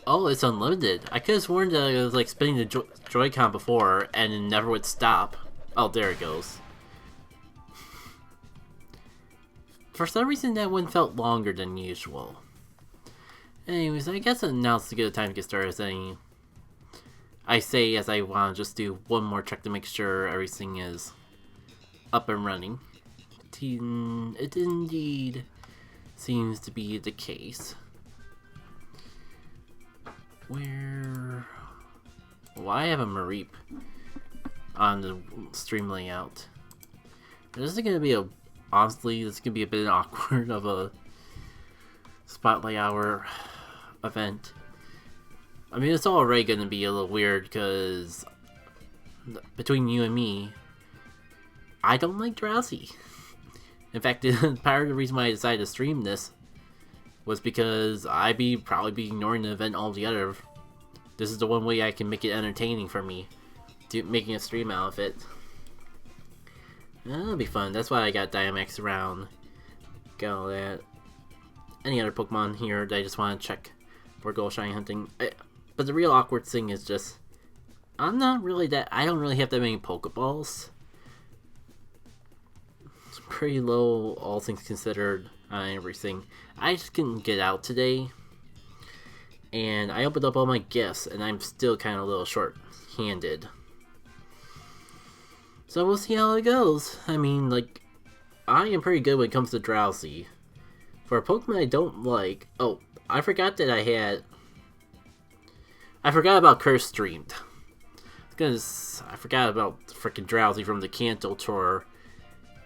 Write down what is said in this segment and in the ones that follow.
Oh, it's unlimited. I could have sworn that it was like spinning the Joy-Con before and it never would stop. Oh, there it goes. For some reason, that one felt longer than usual. Anyways, I guess now's a good time to get started. I say as I want to just do one more check to make sure everything is up and running. It indeed seems to be the case. Well, I have a Mareep on the stream layout. This is gonna be honestly, this is gonna be a bit awkward of a spotlight hour event. I mean, it's already gonna be a little weird because between you and me, I don't like Drowzee. In fact, part of the reason why I decided to stream this was because I'd probably be ignoring the event altogether. This is the one way I can make it entertaining for me, making a stream out of it. That'll be fun. That's why I got Dynamax around. Got all that. Any other Pokemon here that I just want to check for gold shiny hunting. But the real awkward thing is just, I don't really have that many Pokeballs. It's pretty low, all things considered, on everything. I just couldn't get out today. And I opened up all my gifts, and I'm still kind of a little short-handed. So we'll see how it goes. I mean, like, I am pretty good when it comes to Drowzee. For a Pokemon I don't like... Oh, I forgot about Curse Streamed. Because I forgot about freaking Drowzee from the Kanto Tour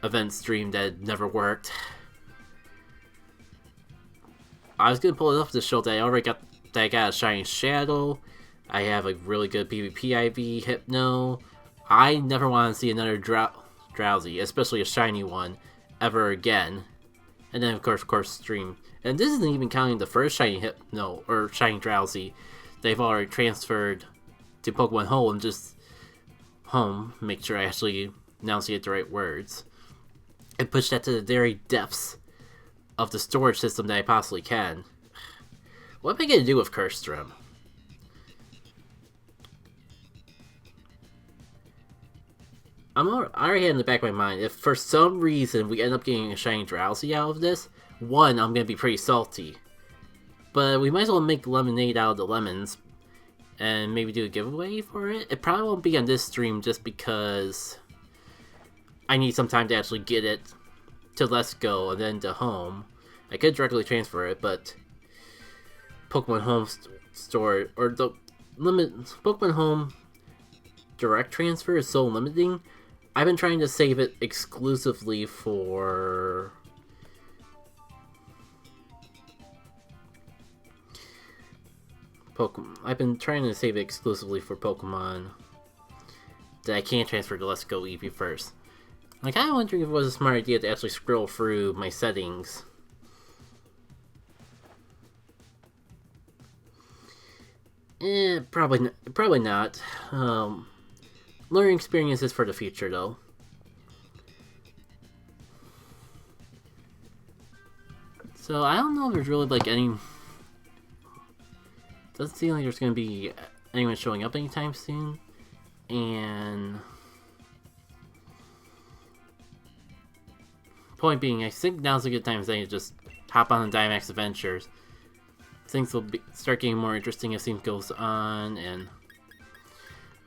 event stream that never worked. I was gonna pull it up to show that I got a Shiny Shadow. I have a really good PvP IV, Hypno. I never want to see another Drowzee, especially a shiny one, ever again. And then of course stream. And this isn't even counting the first shiny Hypno or shiny Drowzee. They've already transferred to Pokemon Home and just make sure I actually enunciate the right words. And push that to the very depths of the storage system that I possibly can. What am I going to do with Curstrom? I already had in the back of my mind, if for some reason we end up getting a shiny Drowzee out of this, one, I'm going to be pretty salty. But we might as well make lemonade out of the lemons and maybe do a giveaway for it. It probably won't be on this stream just because I need some time to actually get it to Let's Go and then to Home. I could directly transfer it, but Pokemon Home store or the Pokemon Home direct transfer is so limiting. I've been trying to save it exclusively for Pokemon. I've been trying to save it exclusively for Pokemon that I can't transfer to Let's Go Eevee first. I'm kind of wondering if it was a smart idea to actually scroll through my settings. Probably not. Learning experiences for the future, though. So I don't know if there's really like any. Doesn't seem like there's gonna be anyone showing up anytime soon, and point being, I think now's a good time to just hop on the Dynamax adventures. Things will start getting more interesting as things goes on, and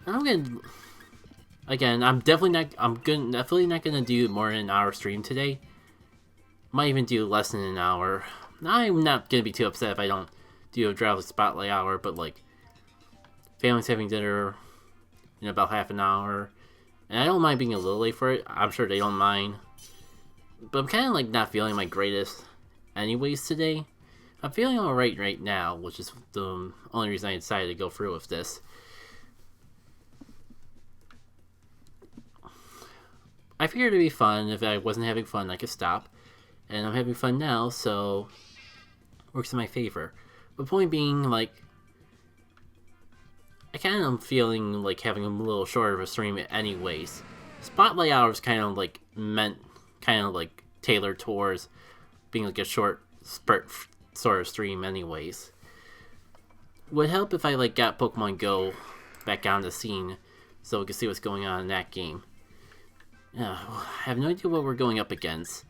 I'm gonna. Again, I'm definitely not gonna do more than an hour stream today. Might even do less than an hour. I'm not gonna be too upset if I don't do a Drowzee spotlight hour, but like, family's having dinner in about half an hour, and I don't mind being a little late for it. I'm sure they don't mind, but I'm kind of like not feeling my greatest, anyways today. I'm feeling alright right now, which is the only reason I decided to go through with this. I figured it'd be fun. If I wasn't having fun, I could stop. And I'm having fun now, so works in my favor. But point being, like, I kind of am feeling like having a little shorter of a stream anyways. Spotlight hours kind of like tailored towards being like a short spurt sort of stream anyways. would help if I like got Pokemon Go back on the scene so we can see what's going on in that game. Yeah, I have no idea what we're going up against.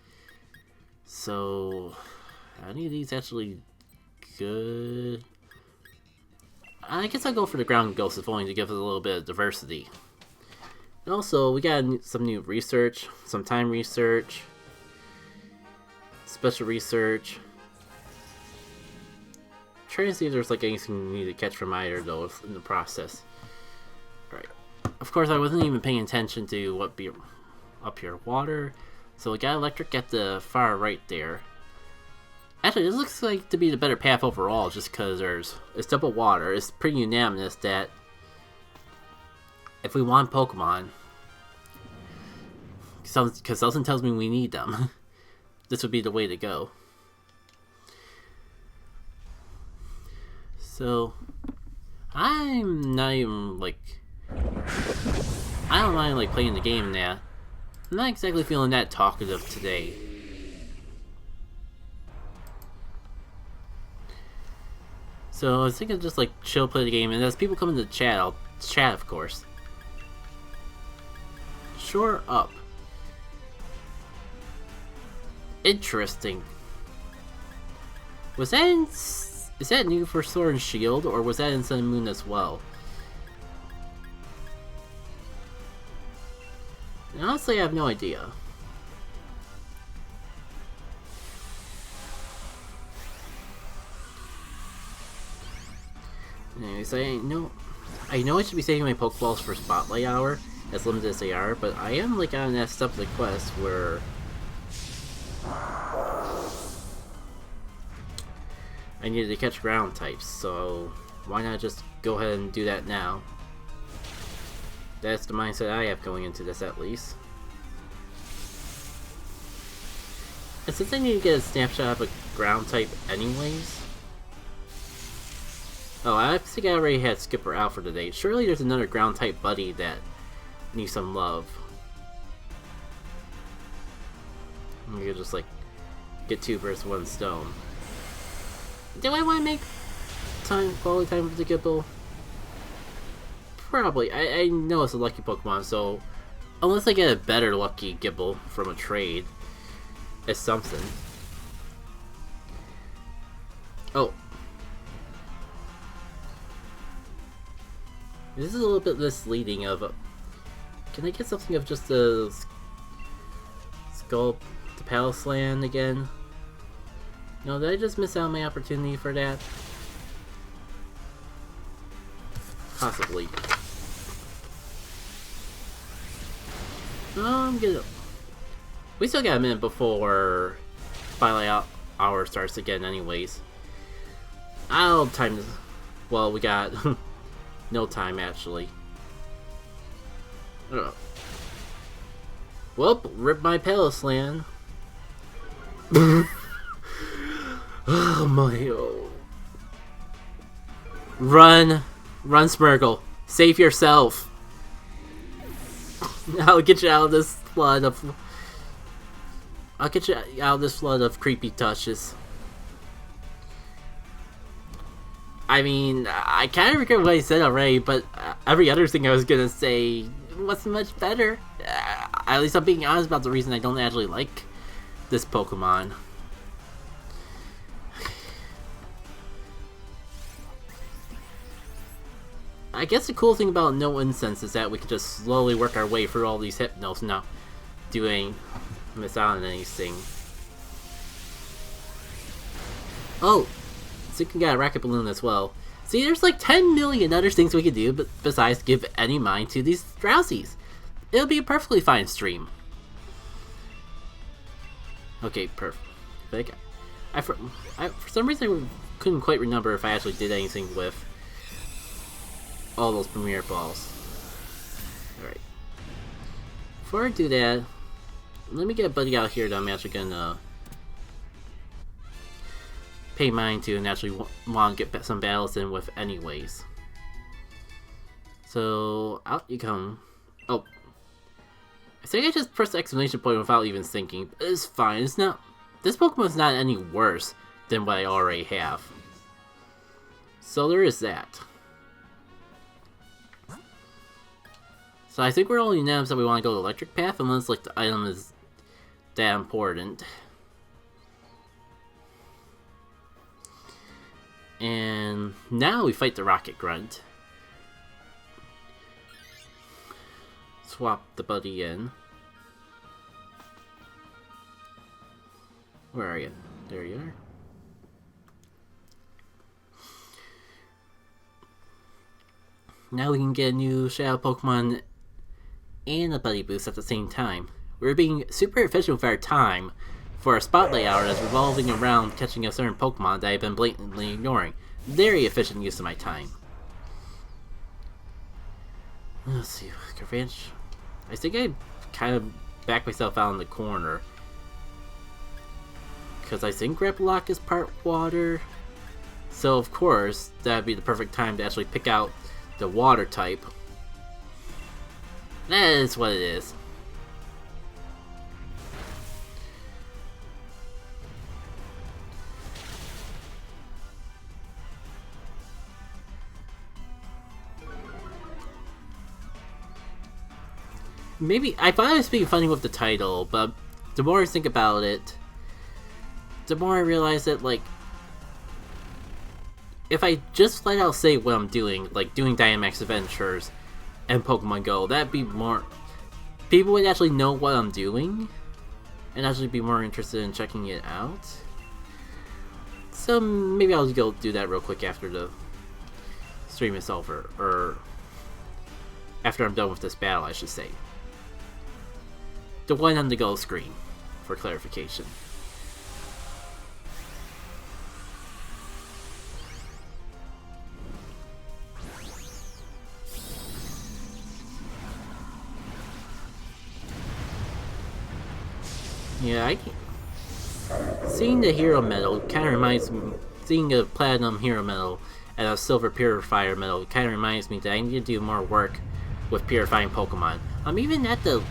So, are any of these actually good? I guess I'll go for the ground ghost if only to give it a little bit of diversity. And also, we got some new research, some time research, special research. Trying to see if there's like anything we need to catch from either of those in the process. Alright. Of course, I wasn't even paying attention to what be up here. Water. So we got electric at the far right there. Actually, this looks like to be the better path overall, just because it's double water. It's pretty unanimous that if we want Pokemon, because something tells me we need them, this would be the way to go. So, I'm not even like, I don't mind like playing the game now. I'm not exactly feeling that talkative today. So I was thinking just like chill, play the game, and as people come into the chat, I'll chat, of course. Shore up. Interesting. Was that is that new for Sword and Shield, or was that in Sun and Moon as well? And honestly, I have no idea. Anyways, I know I should be saving my Pokeballs for Spotlight Hour, as limited as they are, but I am like on that step of the quest where I needed to catch ground types, so why not just go ahead and do that now? That's the mindset I have going into this, at least. And since I need to get a snapshot of a ground type anyways... Oh, I think I already had Skipper out for today. Surely there's another ground type buddy that needs some love. You could just like get 2 birds with 1 stone. Do I want to make quality time with the Gibble? Probably. I know it's a lucky Pokemon, so unless I get a better lucky Gibble from a trade, it's something. Oh. This is a little bit misleading of... Can I get something of just the Skull to Palace Land again? No, did I just miss out on my opportunity for that? Possibly. We still got a minute before Twilight Hour starts again anyways. I'll time this. Well, we got no time actually. Well, rip my Palace Land. Oh my. Run, Smirgle. Save yourself. I'll get you out of this flood of... I'll get you out of this flood of creepy touches. I mean, I kind of regret what I said already, but every other thing I was gonna say wasn't much better. At least I'm being honest about the reason I don't actually like this Pokemon. I guess the cool thing about No Incense is that we can just slowly work our way through all these Hypnos and not miss out on anything. Oh! So you can get a Rocket Balloon as well. See, there's like 10 million other things we could do besides give any mind to these Drowzees. It'll be a perfectly fine stream. Okay, perfect. For some reason I couldn't quite remember if I actually did anything with all those Premier Balls. Alright. Before I do that, let me get a buddy out here that I'm actually gonna pay mine to and actually want to get some battles in with anyways. So, out you come. Oh. I think I just pressed the exclamation point without even thinking. But it's fine. It's not... This Pokemon's not any worse than what I already have. So there is that. So I think we're only unanimous that we want to go the electric path, unless like the item is that important. And now we fight the Rocket Grunt. Swap the buddy in. Where are you? There you are. Now we can get a new Shadow Pokemon and a buddy boost at the same time. We're being super efficient with our time for a spotlight hour that's revolving around catching a certain Pokemon that I've been blatantly ignoring. Very efficient use of my time. Let's see, Revenge. I think I kind of backed myself out in the corner. Because I think Grapplock is part water. So of course, that'd be the perfect time to actually pick out the water type. That is what it is. Maybe, I thought I was being funny with the title, but the more I think about it, the more I realize that, like, if I just flat out say what I'm doing, like doing Dynamax Adventures and Pokemon Go, that'd be more... people would actually know what I'm doing, and actually be more interested in checking it out. So maybe I'll just go do that real quick after the stream is over, or after I'm done with this battle, I should say. The one on the go screen, for clarification. Yeah, seeing the Hero Medal kind of reminds me, seeing a Platinum Hero Medal and a Silver Purifier Medal kind of reminds me that I need to do more work with purifying Pokemon. I'm even at the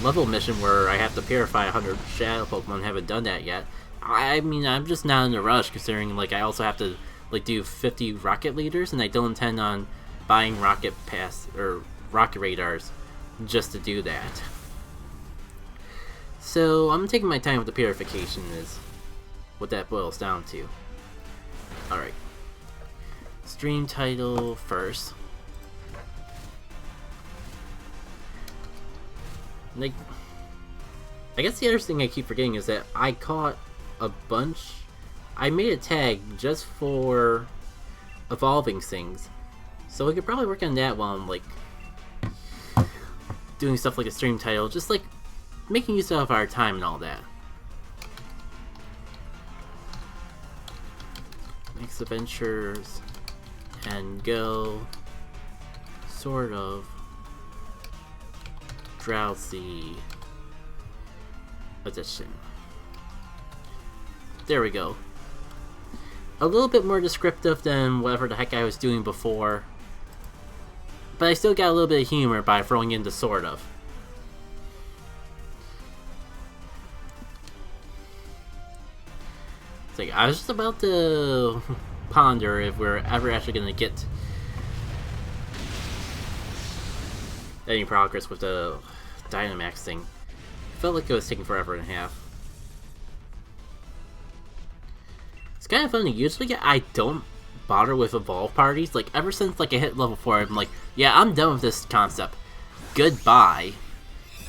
level mission where I have to purify 100 Shadow Pokemon, haven't done that yet. I mean, I'm just not in a rush considering, like, I also have to, like, do 50 Rocket Leaders, and I don't intend on buying Rocket Pass, or Rocket Radars, just to do that. So, I'm taking my time with the purification is what that boils down to. Alright. Stream title first. Like, I guess the other thing I keep forgetting is that I caught a bunch... I made a tag just for evolving things. So we could probably work on that while I'm, like, doing stuff like a stream title. Just, like, making use of our time and all that. Max Adventures. And go... sort of... Drowzee edition. There we go. A little bit more descriptive than whatever the heck I was doing before, but I still got a little bit of humor by throwing in the sort of. It's like, I was just about to ponder if we're ever actually gonna get any progress with the Dynamax thing. Felt like it was taking forever and a half. It's kind of funny, usually I don't bother with evolve parties. Like, ever since like I hit level 4, I'm like, yeah, I'm done with this concept. Goodbye.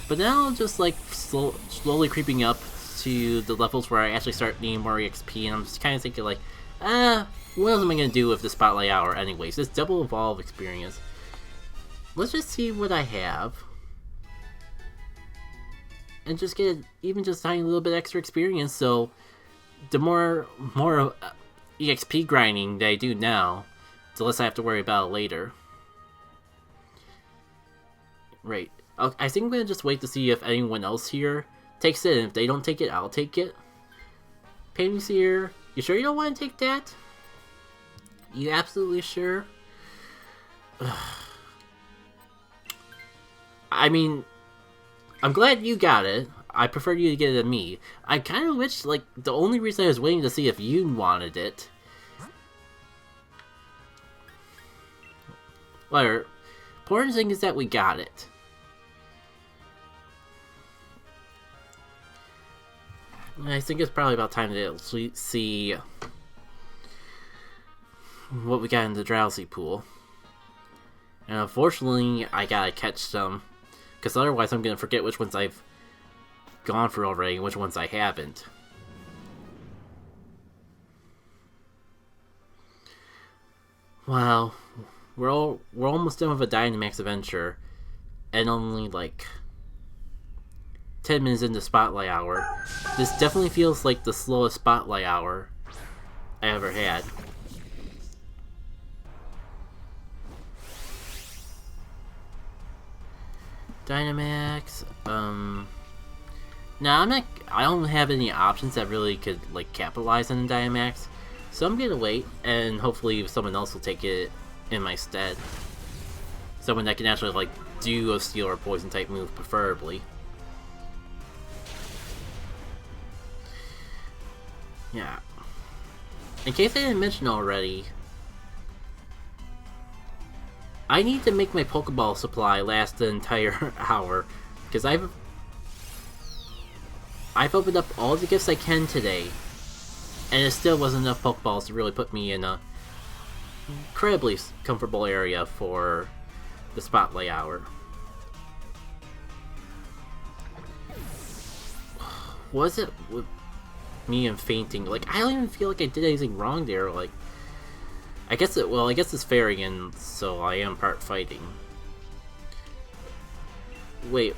But now just like slowly creeping up to the levels where I actually start needing more EXP, and I'm just kind of thinking like, what else am I going to do with the Spotlight Hour anyways? This double evolve experience. Let's just see what I have. And just get even just tiny little bit extra experience, so the more EXP grinding that I do now, the less I have to worry about it later. Right. I think I'm going to just wait to see if anyone else here takes it, and if they don't take it, I'll take it. Painting's here. You sure you don't want to take that? You absolutely sure? I mean, I'm glad you got it. I prefer you to get it than me. I kind of wish, like, the only reason I was waiting to see if you wanted it Whatever. Important thing is that we got it. I think it's probably about time to see what we got in the Drowzee pool. And unfortunately, I gotta catch some, because otherwise I'm gonna forget which ones I've gone through already and which ones I haven't. Wow, we're almost done with a Dynamax adventure, and only like 10 minutes into Spotlight Hour. This definitely feels like the slowest Spotlight Hour I ever had. Dynamax, now I don't have any options that really could like capitalize on the Dynamax, so I'm gonna wait and hopefully someone else will take it in my stead. Someone that can actually like do a steel or poison type move preferably. Yeah. In case I didn't mention already, I need to make my Pokeball supply last the entire hour, because I've opened up all the gifts I can today, and it still wasn't enough Pokeballs to really put me in a incredibly comfortable area for the Spotlight Hour. Was it with me and fainting? Like, I don't even feel like I did anything wrong there. Like, I guess it's fairying, so I am part fighting. Wait,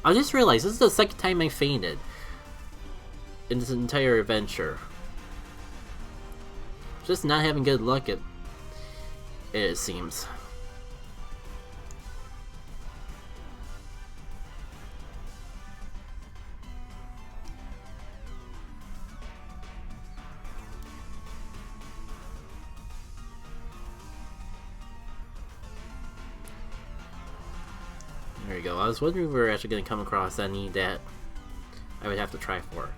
I just realized this is the second time I fainted in this entire adventure. Just not having good luck, it seems. There you go. I was wondering if we were actually going to come across any that I would have to try for.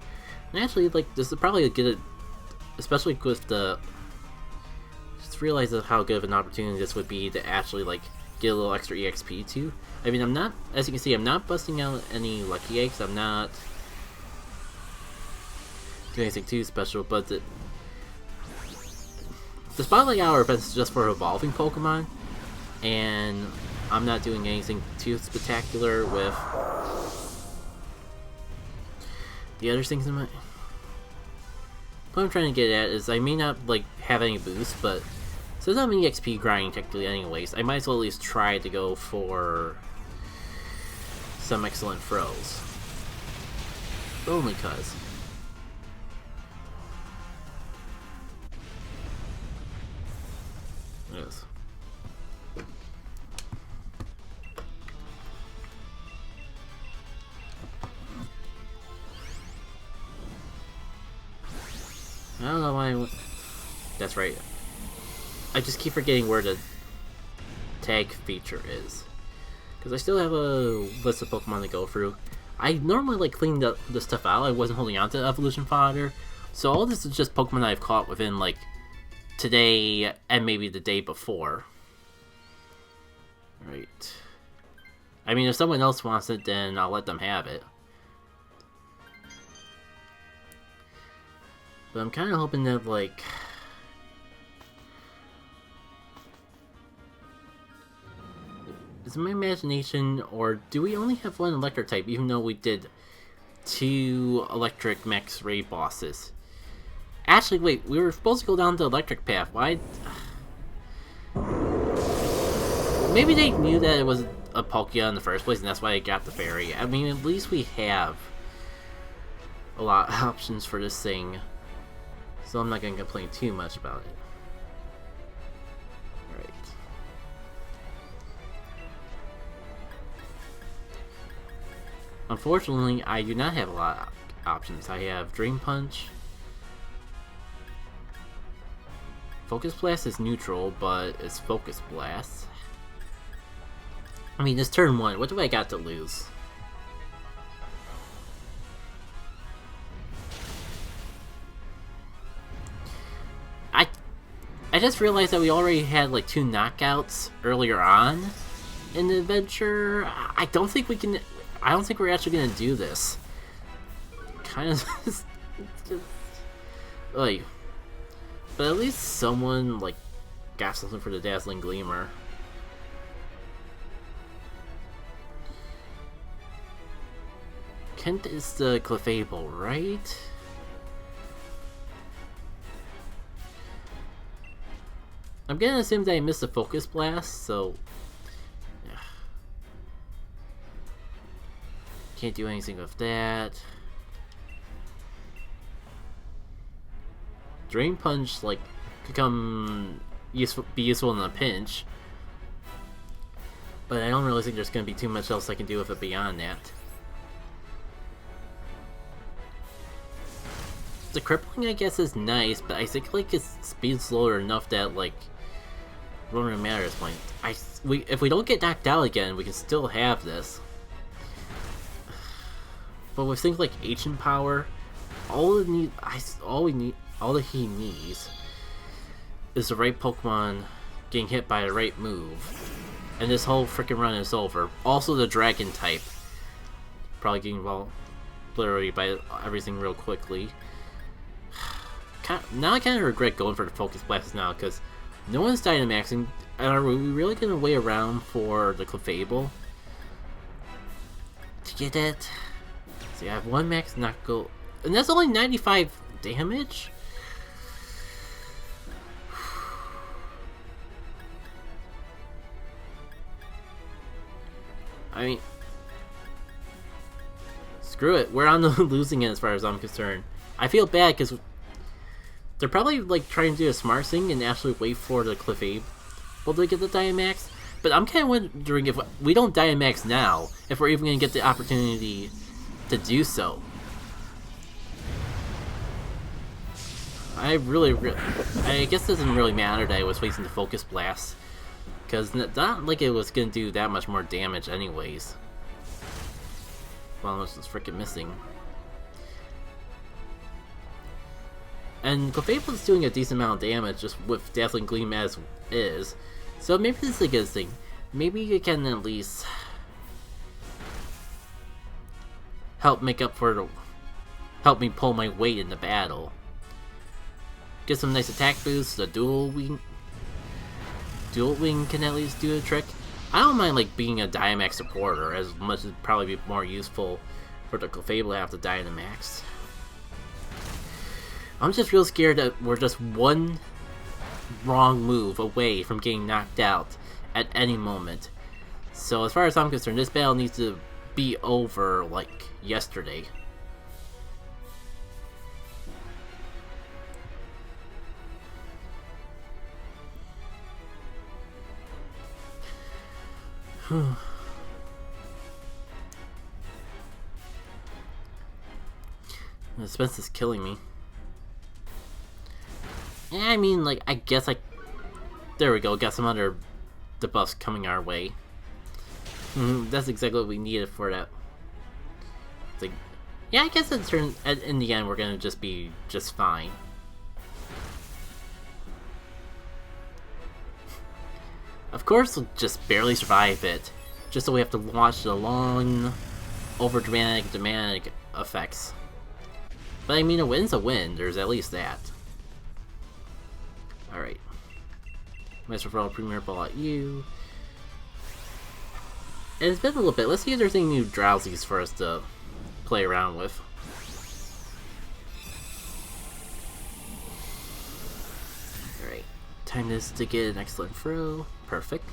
And actually, like, this is probably a good, especially with the, just realize how good of an opportunity this would be to actually, like, get a little extra EXP too. I mean, I'm not, as you can see, I'm not busting out any lucky eggs. I'm not doing anything too special, but the Spotlight Hour event is just for evolving Pokemon, and I'm not doing anything too spectacular with the other things in my... What I'm trying to get at is I may not like have any boosts, but since I'm in XP grinding technically anyways, I might as well at least try to go for some excellent throws. Only cuz. Yes. I don't know why that's right. I just keep forgetting where the tag feature is. Because I still have a list of Pokemon to go through. I normally like cleaned up this stuff out. I wasn't holding on to evolution fodder. So all this is just Pokemon I've caught within like today and maybe the day before. Right. I mean, if someone else wants it, then I'll let them have it. But I'm kind of hoping that, like... Is it my imagination, or do we only have one electric type, even though we did 2 electric max raid bosses? Actually, wait, we were supposed to go down the electric path. Why? Maybe they knew that it was a Palkia in the first place, and that's why I got the fairy. I mean, at least we have a lot of options for this thing. So I'm not going to complain too much about it. Right. Unfortunately, I do not have a lot of options. I have Dream Punch. Focus Blast is neutral, but it's Focus Blast. I mean, it's turn 1. What do I got to lose? I I just realized that we already had like 2 knockouts earlier on in the adventure. I don't think we're actually gonna do this. Kind of just, like, but at least someone like got something for the Dazzling Gleamer. Kent is the Clefable, right? I'm gonna assume that I missed the Focus Blast, so yeah. Can't do anything with that. Drain Punch, like, could be useful in a pinch, but I don't really think there's gonna be too much else I can do with it beyond that. The crippling, I guess, is nice, but I think like its speed's slower enough that like it won't really matter at this point. If we don't get knocked out again, we can still have this. But with things like Ancient Power, all that he needs is the right Pokemon getting hit by the right move, and this whole freaking run is over. Also, the Dragon type probably getting obliterated by everything real quickly. Now I kind of regret going for the Focus Blast now, because no one's Dynamaxing, and are we really going to wait around for the Clefable to get it? See, I have 1 max Knocko, and that's only 95 damage? I mean, screw it, we're on the losing end as far as I'm concerned. I feel bad because they're probably like trying to do a smart thing and actually wait for the Clefable to get the Dynamax. But I'm kind of wondering if we don't Dynamax now, if we're even going to get the opportunity to do so. I guess it doesn't really matter that I was wasting the Focus Blast, because not like it was going to do that much more damage anyways. Well, I was just freaking missing. And Clefable's doing a decent amount of damage just with Dazzling Gleam as is, so maybe this is a good thing. Maybe you can at least help me pull my weight in the battle. Get some nice attack boosts. The Dual Wing can at least do a trick. I don't mind like being a Dynamax supporter, as much as it'd probably be more useful for the Clefable to have the Dynamax. I'm just real scared that we're just one wrong move away from getting knocked out at any moment. So as far as I'm concerned, this battle needs to be over like yesterday. The suspense is killing me. Yeah, I mean, like, I guess there we go, got some other debuffs coming our way. That's exactly what we needed for that. It's like, yeah, I guess in the end we're gonna just be just fine. Of course, we'll just barely survive it, just so we have to watch the long, dramatic effects. But I mean, a win's a win, there's at least that. Alright. Master Fall Premier Ball at you. And it's been a little bit. Let's see if there's any new Drowzees for us to play around with. Alright. Time this to get an excellent throw. Perfect.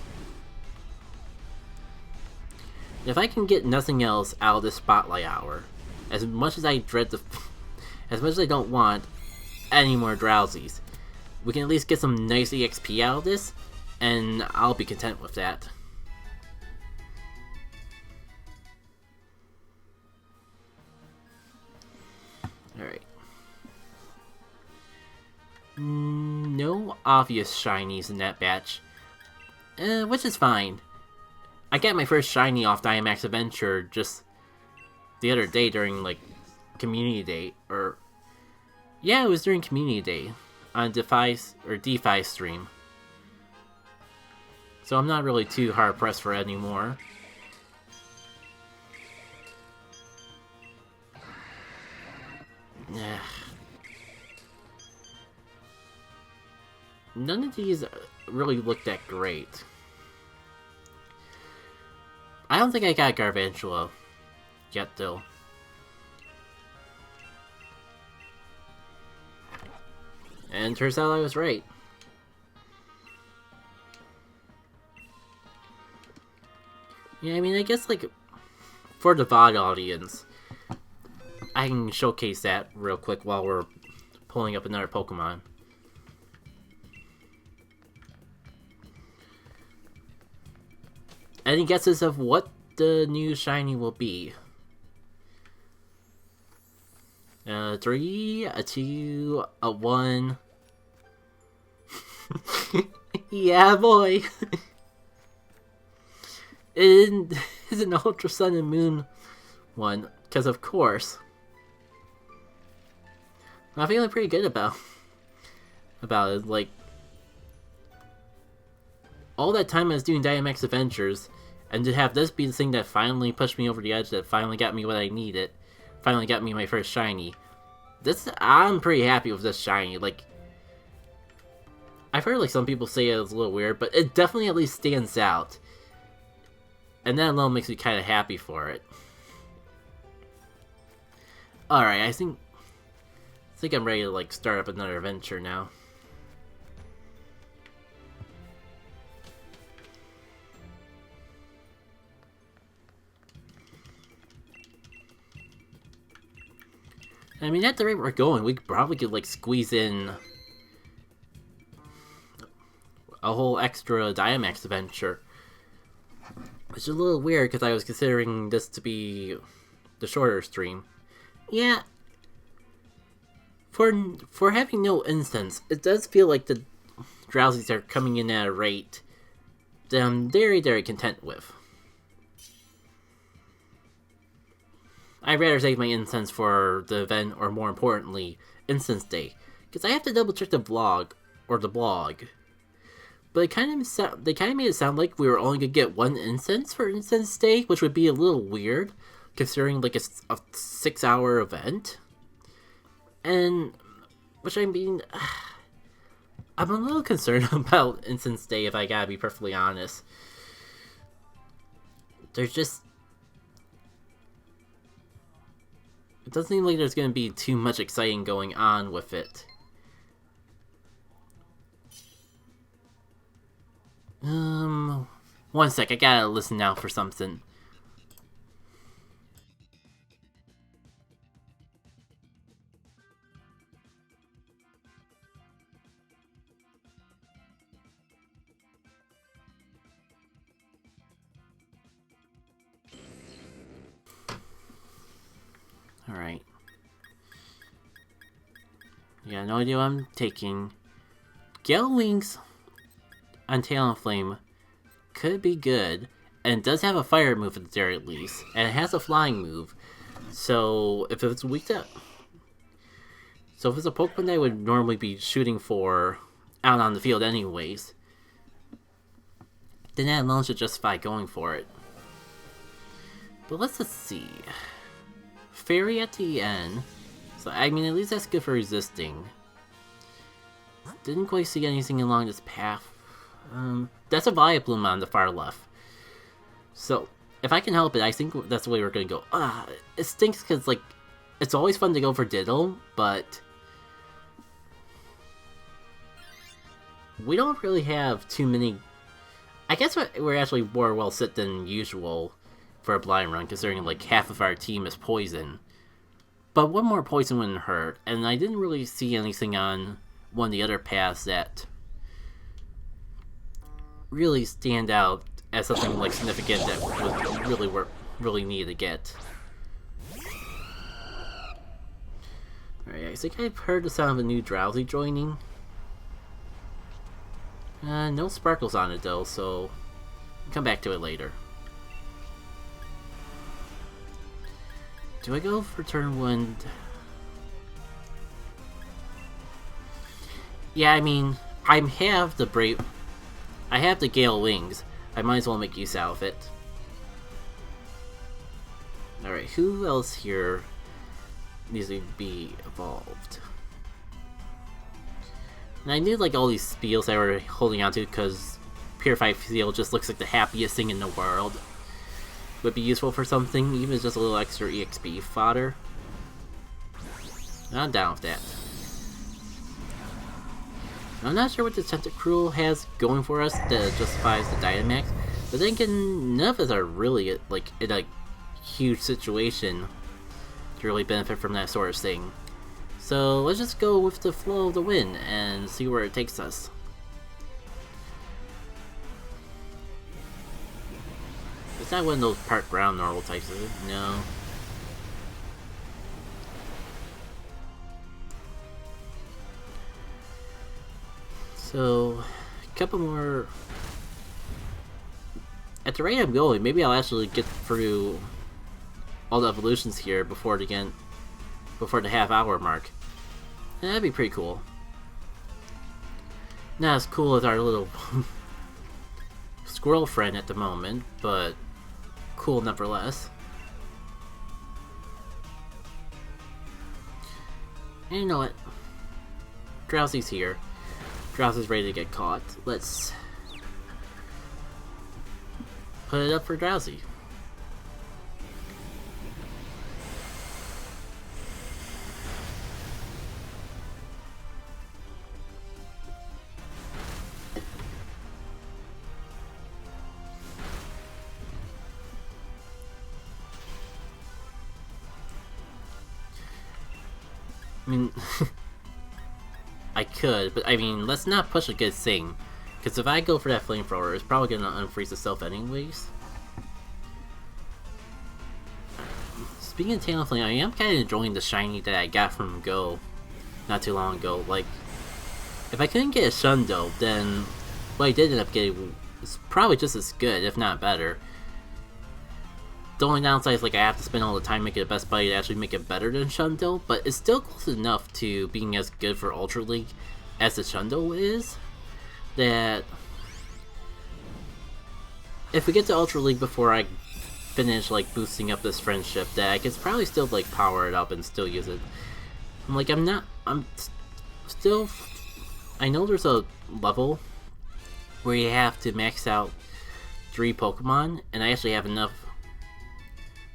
If I can get nothing else out of this Spotlight Hour, as much as I dread as much as I don't want any more Drowzees, we can at least get some nice EXP out of this, and I'll be content with that. Alright. No obvious shinies in that batch, which is fine. I got my first shiny off Dynamax Adventure just the other day during, like, Community Day, or... Yeah, it was during Community Day. on DeFi stream. So I'm not really too hard pressed for it anymore. Yeah. None of these really look that great. I don't think I got Garvantula yet, though. And turns out I was right. Yeah, I mean, I guess, like, for the VOD audience, I can showcase that real quick while we're pulling up another Pokemon. Any guesses of what the new shiny will be? 3, a 2, a 1. Yeah, boy. It is an Ultra Sun and Moon one, because of course. I'm feeling pretty good about it. Like, all that time I was doing Dynamax Adventures, and to have this be the thing that finally pushed me over the edge, that finally got me what I needed, finally got me my first shiny. I'm pretty happy with this shiny. Like, I've heard like some people say it was a little weird, but it definitely at least stands out. And that alone makes me kind of happy for it. Alright, I think I'm ready to like start up another adventure now. I mean, at the rate we're going, we probably could like squeeze in a whole extra Dynamax adventure. Which is a little weird because I was considering this to be the shorter stream. Yeah. For having no instance, it does feel like the Drowzees are coming in at a rate that I'm very, very content with. I'd rather save my incense for the event, or more importantly, Instance Day. Because I have to double check the vlog, or the blog. But they kind of made it sound like we were only going to get one incense for Instance Day, which would be a little weird, considering like a 6-hour event. And, which I mean, I'm a little concerned about Instance Day, if I gotta be perfectly honest. There's just... It doesn't seem like there's going to be too much exciting going on with it. One sec, I gotta listen now for something. Alright. Yeah, no idea what I'm taking. Gale Wings on Talonflame could be good, and it does have a fire move at the very least, and it has a flying move. So if it's weak to... So if it's a Pokemon that I would normally be shooting for out on the field anyways, then that alone should justify going for it. But let's just see. Fairy at the end. So I mean, at least that's good for resisting. Didn't quite see anything along this path. That's a Vileplume on the far left. So, if I can help it, I think that's the way we're gonna go. It stinks because, like, it's always fun to go for Diddle, but we don't really have too many... I guess we're actually more well set than usual for a blind run, considering, like, half of our team is poison. But one more poison wouldn't hurt, and I didn't really see anything on one of the other paths that really stand out as something like significant that was really needed to get. Alright, I think I've heard the sound of a new Drowzee joining. No sparkles on it though, so I'll come back to it later. Do I go for turn 1? Yeah, I mean, I have the Gale Wings. I might as well make use out of it. Alright, who else here needs to be evolved? And I knew like all these spiels I were holding on to because Purified Steel just looks like the happiest thing in the world. Would be useful for something, even if it's just a little extra EXP fodder. I'm down with that. I'm not sure what the Tentacruel has going for us that justifies the Dynamax, but then again, none of us are really like in a huge situation to really benefit from that sort of thing. So let's just go with the flow of the wind and see where it takes us. It's not one of those part ground normal types, is it? No. So, a couple more. At the rate I'm going, maybe I'll actually get through all the evolutions here before the half-hour mark. And that'd be pretty cool. Not as cool as our little squirrel friend at the moment, but cool nevertheless. And you know what? Drowzee's here. Drowzee's ready to get caught. Let's put it up for Drowzee. I mean, I could, but I mean, let's not push a good thing. Because if I go for that flamethrower, it's probably gonna unfreeze itself anyways. Speaking of Talonflame, I am kind of enjoying the shiny that I got from Go not too long ago. Like, if I couldn't get a Shundo, then what I did end up getting was probably just as good, if not better. The only downside is like I have to spend all the time making the best buddy to actually make it better than Shundo, but it's still close enough to being as good for Ultra League as the Shundo is, that if we get to Ultra League before I finish like boosting up this friendship, that I can probably still like power it up and still use it. I'm still, I know there's a level where you have to max out 3 Pokemon, and I actually have enough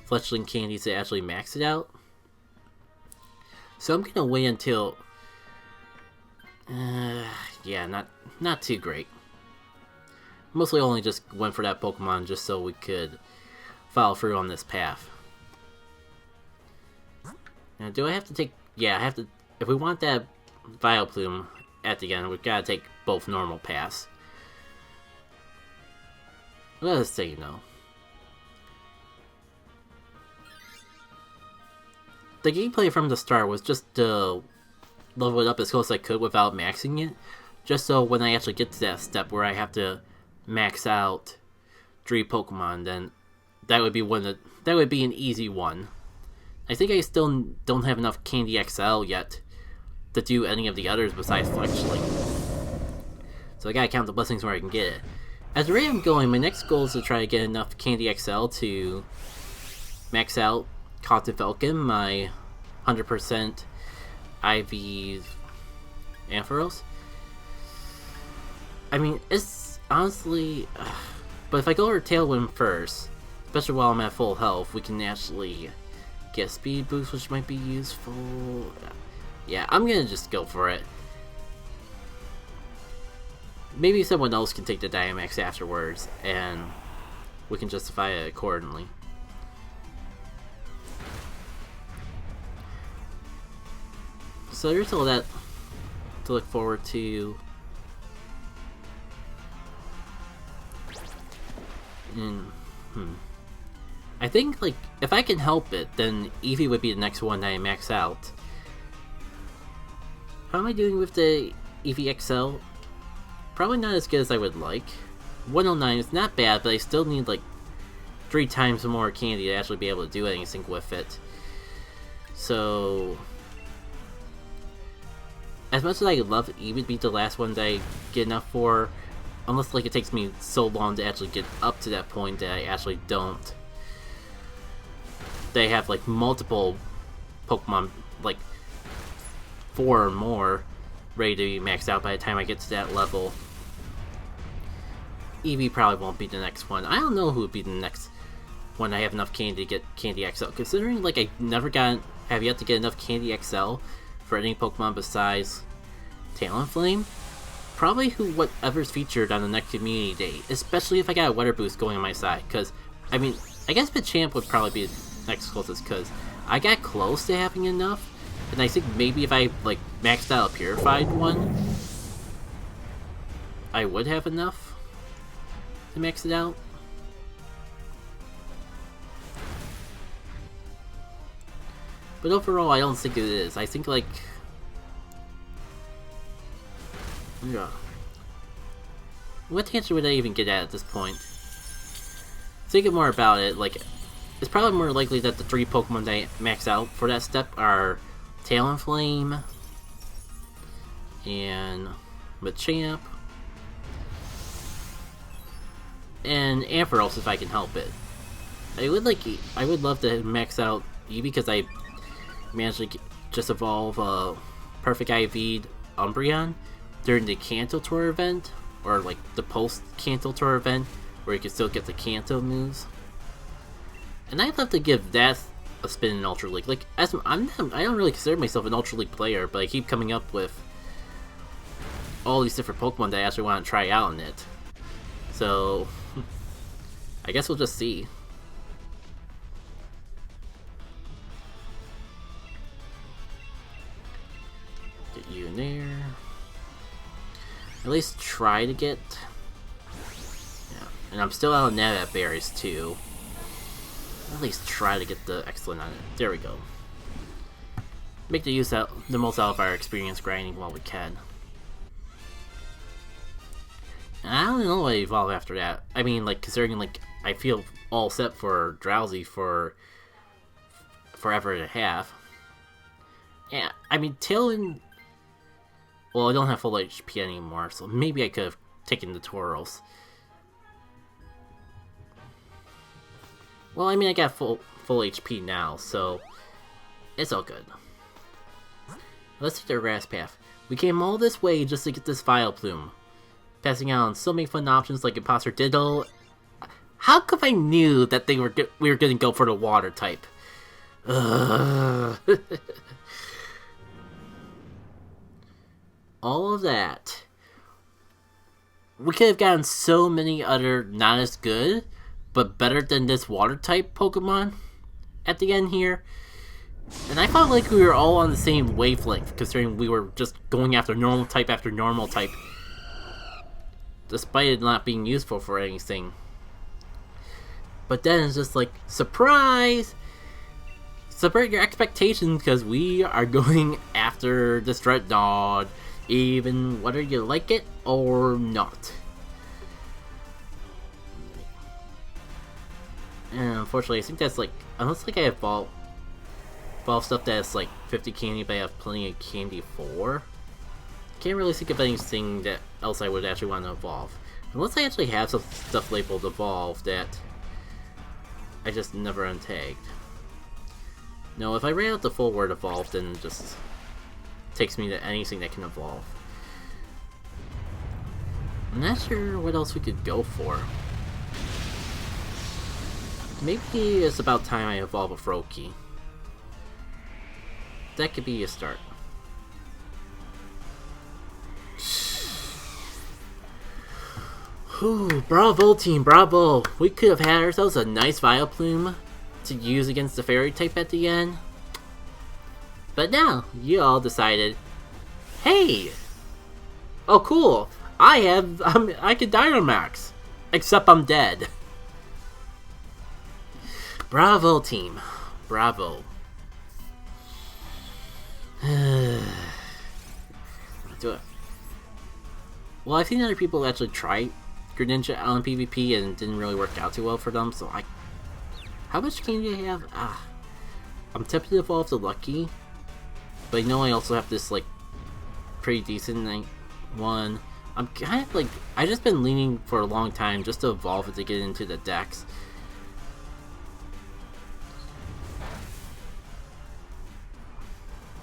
fletchling candies to actually max it out. So I'm gonna wait until yeah, not too great. Mostly only just went for that Pokemon just so we could follow through on this path. Now, do I have to take... Yeah, I have to... If we want that Vileplume at the end, we've got to take both normal paths. Let us say no. The gameplay from the start was just to level it up as close as I could without maxing it, just so when I actually get to that step where I have to max out 3 Pokemon, then that would be an easy one. I think I still don't have enough Candy XL yet to do any of the others besides Fletchling. So I gotta count the blessings where I can get it. At the rate I'm going, my next goal is to try to get enough Candy XL to max out Cotton Falcon, my 100% IV Ampharos. I mean, it's honestly... but if I go over Tailwind first, especially while I'm at full health, we can actually get a speed boost, which might be useful. Yeah, I'm gonna just go for it. Maybe someone else can take the Dynamax afterwards, and we can justify it accordingly. So there's all that to look forward to. I think, like, if I can help it, then Eevee would be the next one that I max out. How am I doing with the Eevee XL? Probably not as good as I would like. 109 is not bad, but I still need, like, 3 times more candy to actually be able to do anything with it. So... as much as I love Eevee to be the last one that I get enough for, unless like it takes me so long to actually get up to that point that I actually don't. They have like multiple Pokemon, like 4 or more, ready to be maxed out by the time I get to that level. Eevee probably won't be the next one. I don't know who would be the next one I have enough candy to get Candy XL. Considering like I have yet to get enough Candy XL for any Pokemon besides Talonflame, probably whatever's featured on the next community day, especially if I got a weather boost going on my side. Because, I mean, I guess Machamp would probably be the next closest, because I got close to having enough, and I think maybe if I, like, maxed out a Purified one, I would have enough to max it out. But overall, I don't think it is. I think, like... yeah. What answer would I even get at this point? Thinking more about it, like... it's probably more likely that the 3 Pokemon that I max out for that step are Talonflame and Machamp and Ampharos if I can help it. I would love to max out Eevee because I managed to just evolve a Perfect IV'd Umbreon during the Kanto Tour event, or like the post-Kanto Tour event, where you can still get the Kanto moves. And I'd love to give that a spin in Ultra League. Like, I don't really consider myself an Ultra League player, but I keep coming up with all these different Pokemon that I actually want to try out in it. So, I guess we'll just see. Get you in there. At least try to get... yeah, and I'm still out of Nabat Berries too. At least try to get the excellent on it. There we go. Make the most out of our experience grinding while we can. And I don't know what I evolve after that. I mean, like, considering, like, I feel all set for Drowzee for forever and a half. Yeah, I mean, Talon... well, I don't have full HP anymore, so maybe I could have taken the Tauros. Well, I mean, I got full HP now, so it's all good. Let's take the grass path. We came all this way just to get this Vileplume, passing out on so many fun options like Imposter Diddle. How come I knew that we were gonna go for the water type? Ugh. All of that. We could have gotten so many other not as good, but better than this water type Pokemon at the end here. And I felt like we were all on the same wavelength, considering we were just going after normal type after normal type, despite it not being useful for anything. But then it's just like, surprise! Subvert your expectations, because we are going after this Dreadnought, even whether you like it or not. And unfortunately, I think that's like, unless like I have evolve stuff that's like 50 candy, but I have plenty of candy for. Can't really think of anything that else I would actually want to evolve. Unless I actually have some stuff labeled evolve that I just never untagged. No, if I ran out the full word evolve, then it just takes me to anything that can evolve. I'm not sure what else we could go for. Maybe it's about time I evolve a Froakie. That could be a start. Whew, bravo team, bravo! We could have had ourselves a nice Vileplume to use against the Fairy type at the end. But now, you all decided, hey! Oh cool! I can Dynamax! Except I'm dead. Bravo team, bravo. Do it. Well, I've seen other people actually try Greninja on PvP and it didn't really work out too well for them, so how much candy do I have? I'm tempted to evolve the Lucky, but I know I also have this, like, pretty decent one. I'm kind of like, I've just been leaning for a long time just to evolve it to get into the decks.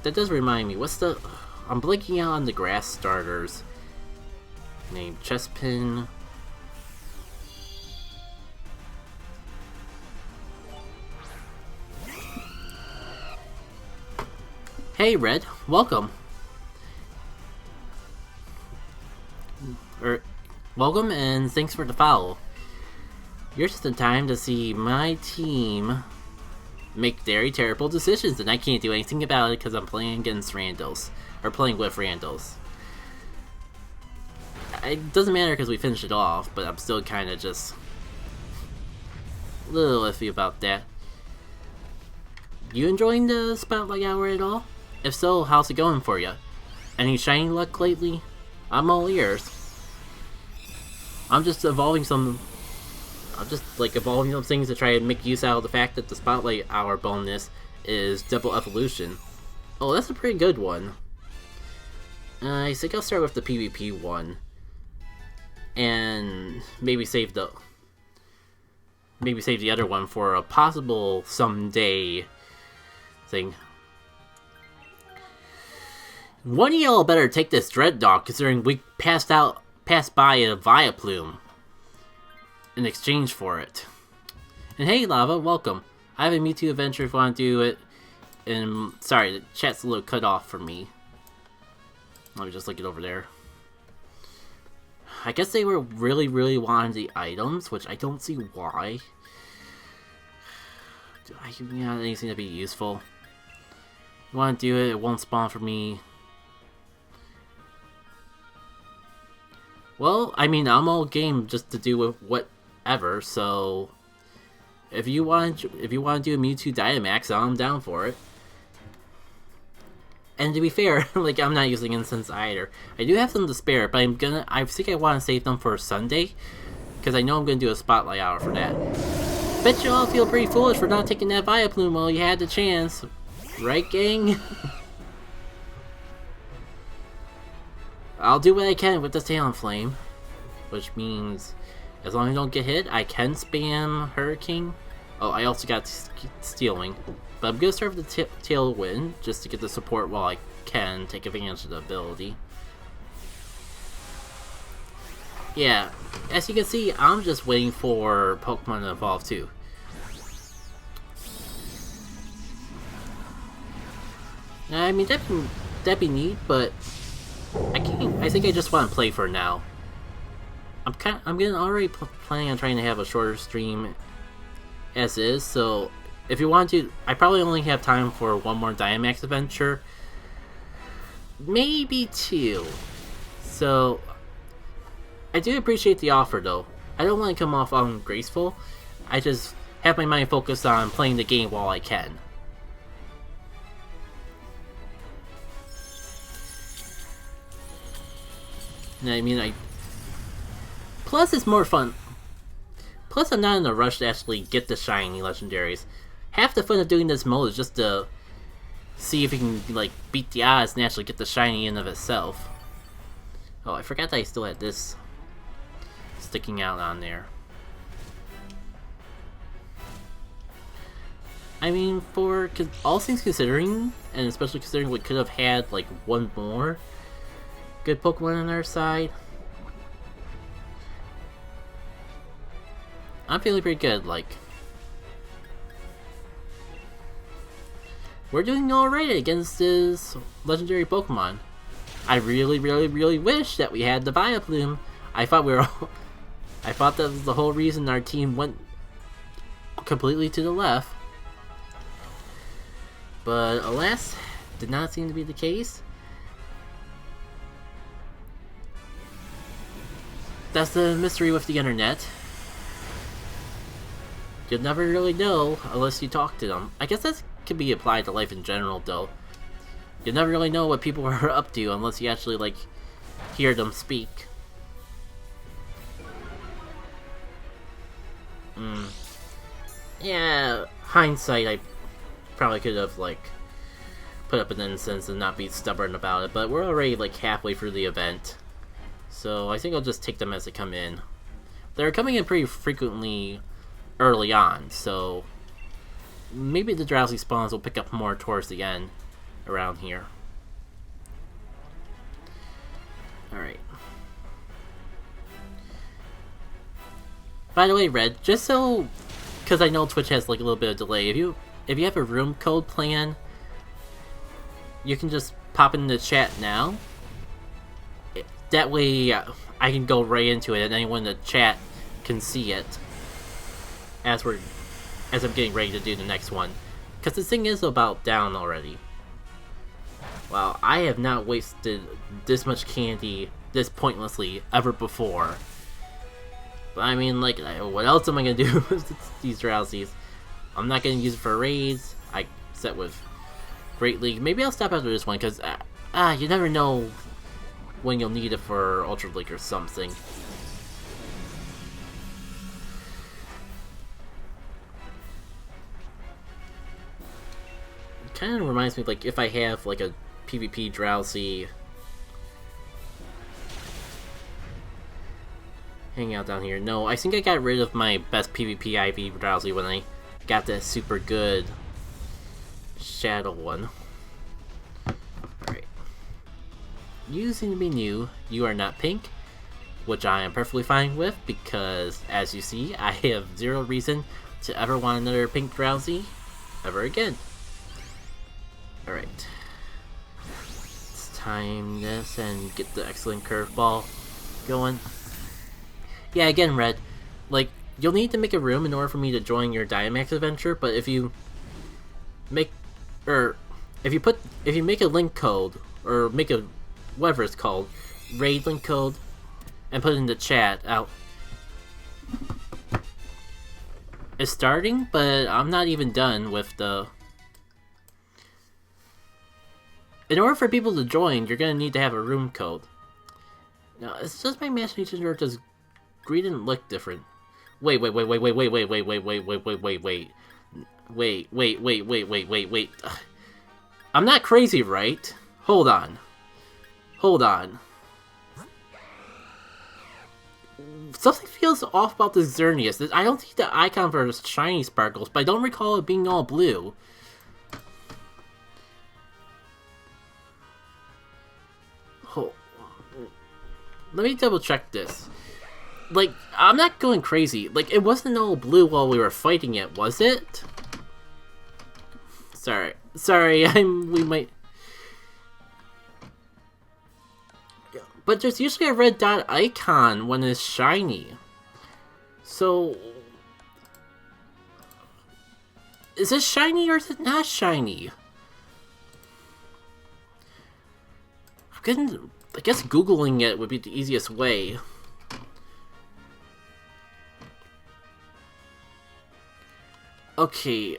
That does remind me, I'm blinking out on the grass starters. Named Chespin. Hey Red, welcome. Welcome and thanks for the follow. You're just in time to see my team make very terrible decisions, and I can't do anything about it because I'm playing against randos, or playing with randos. It doesn't matter because we finished it off, but I'm still kind of just a little iffy about that. You enjoying the Spotlight Hour at all? If so, how's it going for you? Any shiny luck lately? I'm all ears. I'm just evolving some things to try and make use out of the fact that the Spotlight Hour bonus is double evolution. Oh, that's a pretty good one. I think I'll start with the PvP one. And maybe save the other one for a possible someday thing. One of y'all better take this Dread Dog, considering we passed by a Vileplume in exchange for it. And hey Lava, welcome. I have a Mewtwo adventure if you want to do it. And sorry, the chat's a little cut off for me. Let me just look it over there. I guess they were really wanting the items, which I don't see why. Do I have anything to be useful? You want to do it, it won't spawn for me. Well, I mean, I'm all game just to do with whatever, so if you want to do a Mewtwo Dynamax, I'm down for it. And to be fair, like, I'm not using incense either. I do have some to spare, but I think I want to save them for Sunday, because I know I'm going to do a Spotlight Hour for that. Bet you all feel pretty foolish for not taking that Vileplume while you had the chance. Right, gang? I'll do what I can with the Talonflame, which means as long as I don't get hit, I can spam Hurricane. Oh, I also got Steel Wing. But I'm going to start with the Tailwind, just to get the support while I can take advantage of the ability. Yeah, as you can see, I'm just waiting for Pokemon to evolve too. I mean, that'd be neat, but I think I just want to play for now. I'm already planning on trying to have a shorter stream as is, so if you want to, I probably only have time for one more Dynamax adventure. Maybe two. So, I do appreciate the offer though. I don't want to come off ungraceful. I just have my mind focused on playing the game while I can. And I mean, plus it's more fun. Plus I'm not in a rush to actually get the shiny legendaries. Half the fun of doing this mode is just to see if you can, like, beat the odds and actually get the shiny in of itself. Oh, I forgot that I still had this sticking out on there. I mean, for all things considering, and especially considering we could have had, like, one more good Pokemon on our side, I'm feeling pretty good. Like, we're doing alright against this legendary Pokemon. I really wish that we had the Vileplume. I thought that was the whole reason our team went completely to the left. But alas, did not seem to be the case. That's the mystery with the internet. You'll never really know unless you talk to them. I guess that could be applied to life in general, though. You'll never really know what people are up to unless you actually, like, hear them speak. Yeah, hindsight, I probably could have, like, put up an incense and not be stubborn about it, but we're already like halfway through the event. So I think I'll just take them as they come in. They're coming in pretty frequently early on, so maybe the Drowzee spawns will pick up more towards the end around here. Alright. By the way, Red, just so, because I know Twitch has like a little bit of delay, if you have a room code plan, you can just pop it in the chat now. That way I can go right into it and anyone in the chat can see it as I'm getting ready to do the next one. Because the thing is about down already. Wow, I have not wasted this much candy this pointlessly ever before. But I mean, like, what else am I gonna do with these Drowzees? I'm not gonna use it for raids. I set with Great League. Maybe I'll stop after this one, because you never know when you'll need it for Ultra League or something. It kind of reminds me, like, if I have, like, a PvP Drowzee hang out down here. No, I think I got rid of my best PvP IV Drowzee when I got that super good Shadow one. Alright. You seem to be new. You are not pink, which I am perfectly fine with because, as you see, I have zero reason to ever want another pink Drowzee ever again. Alright. Let's time this and get the excellent curveball going. Yeah, again, Red, like, you'll need to make a room in order for me to join your Dynamax adventure, but if you make, if you make a link code, or make a, whatever it's called, raid link code, and put it in the chat, it's starting, but I'm not even done with the... In order for people to join, you're gonna need to have a room code. Now, it's just my imagination, or does green didn't look different? Wait. I'm not crazy, right? Hold on. Something feels off about this Xerneas. I don't see the icon for shiny sparkles, but I don't recall it being all blue. Let me double check this. Like, I'm not going crazy. Like, it wasn't all blue while we were fighting it, was it? Sorry, we might... But there's usually a red dot icon when it's shiny. So... Is it shiny or is it not shiny? I guess Googling it would be the easiest way. Okay,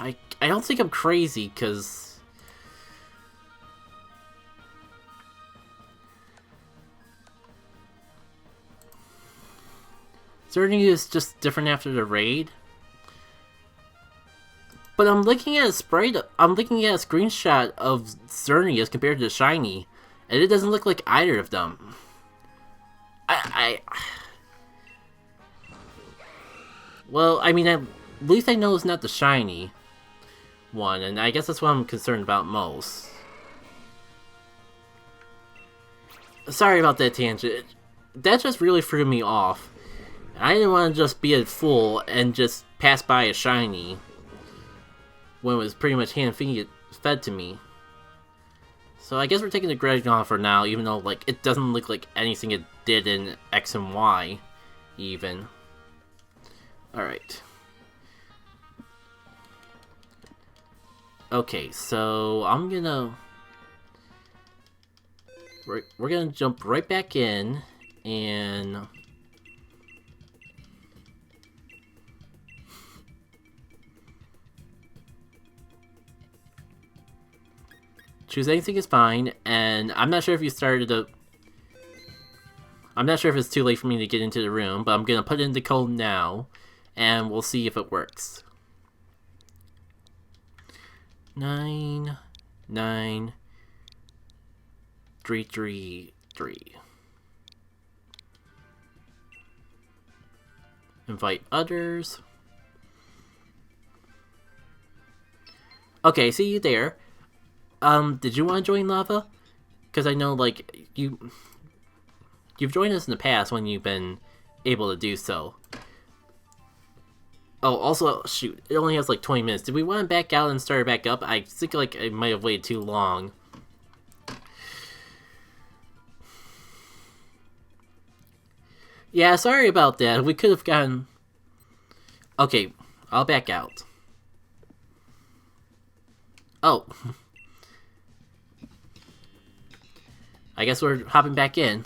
I don't think I'm crazy, because... Xerneas is just different after the raid. But I'm looking at a screenshot of Xerneas compared to the shiny, and it doesn't look like either of them. Well, I mean, at least I know it's not the shiny one, and I guess that's what I'm concerned about most. Sorry about that tangent. That just really threw me off. I didn't want to just be a fool and just pass by a shiny when it was pretty much hand-fed to me. So I guess we're taking the Gregon for now, even though, like, it doesn't look like anything it did in X and Y, even. Alright. Okay, so I'm gonna... We're gonna jump right back in, and... choose anything is fine, and I'm not sure if you started a... I'm not sure if it's too late for me to get into the room, but I'm gonna put in the code now, and we'll see if it works. 9, 9 3 3 3. Invite others. Okay, see you there. Did you want to join Lava? Because I know, like, you've joined us in the past when you've been able to do so. Oh, also, shoot, it only has like 20 minutes. Did we want to back out and start it back up? I think like I might have waited too long. Yeah, sorry about that. We could have gotten... Okay, I'll back out. Oh. I guess we're hopping back in.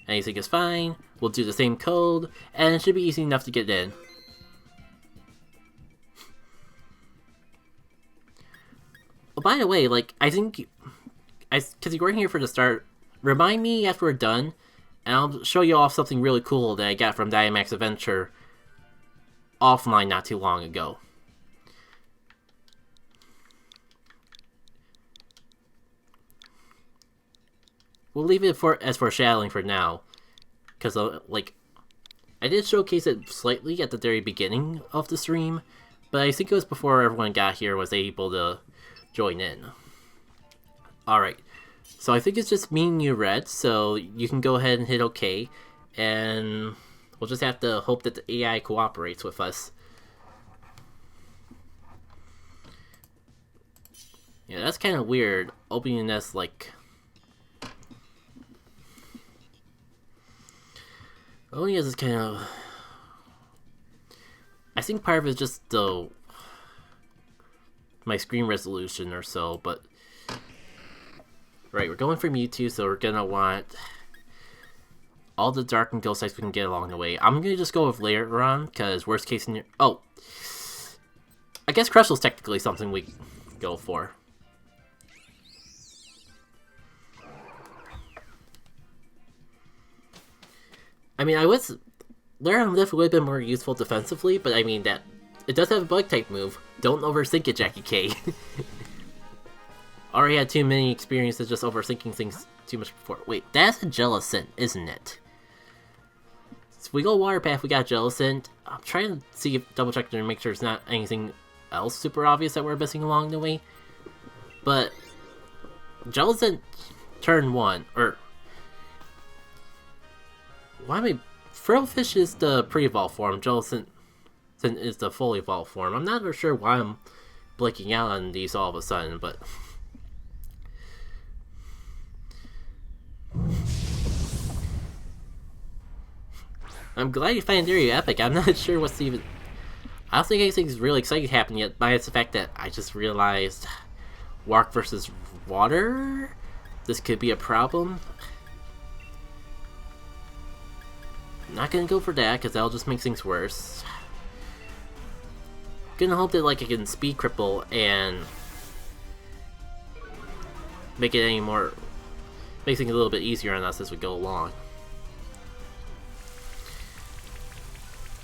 Anything is fine. We'll do the same code, and it should be easy enough to get in. Oh, by the way, like, I think... Because you were here for the start, remind me after we're done, and I'll show you off something really cool that I got from Dynamax Adventure offline not too long ago. We'll leave it as foreshadowing for now, because like, I did showcase it slightly at the very beginning of the stream, but I think it was before everyone got here and was able to join in. Alright, so I think it's just me and you, Red, so you can go ahead and hit OK, and we'll just have to hope that the AI cooperates with us. Yeah, that's kind of weird, opening this, like... Oh yeah, this is kind of... I think part of it is just the... my screen resolution or so, but... Right, we're going for Mewtwo, so we're gonna want... all the dark and ghost types we can get along the way. I'm gonna just go with Layeron, because worst case scenario... Oh! I guess Crushel's technically something we go for. I mean, Layeron would have been more useful defensively, but I mean that it does have a bug type move. Don't overthink it, Jackie K. Already had too many experiences just overthinking things too much before. Wait, that's a Jellicent, isn't it? So if we go Water Path, we got Jellicent. I'm trying to see if double check to make sure it's not anything else super obvious that we're missing along the way. But Jellicent turn 1, or why am I... Frillfish is the pre-evolved form, Jellicent is the fully evolved form. I'm not sure why I'm blinking out on these all of a sudden, but... I'm glad you find Theory epic. I'm not sure what's even... I don't think anything's really exciting happened yet, minus the fact that I just realized... Rock versus water? This could be a problem. I'm not gonna go for that, because that'll just make things worse. Gonna hope that like I can speed cripple and make it any more... make things a little bit easier on us as we go along.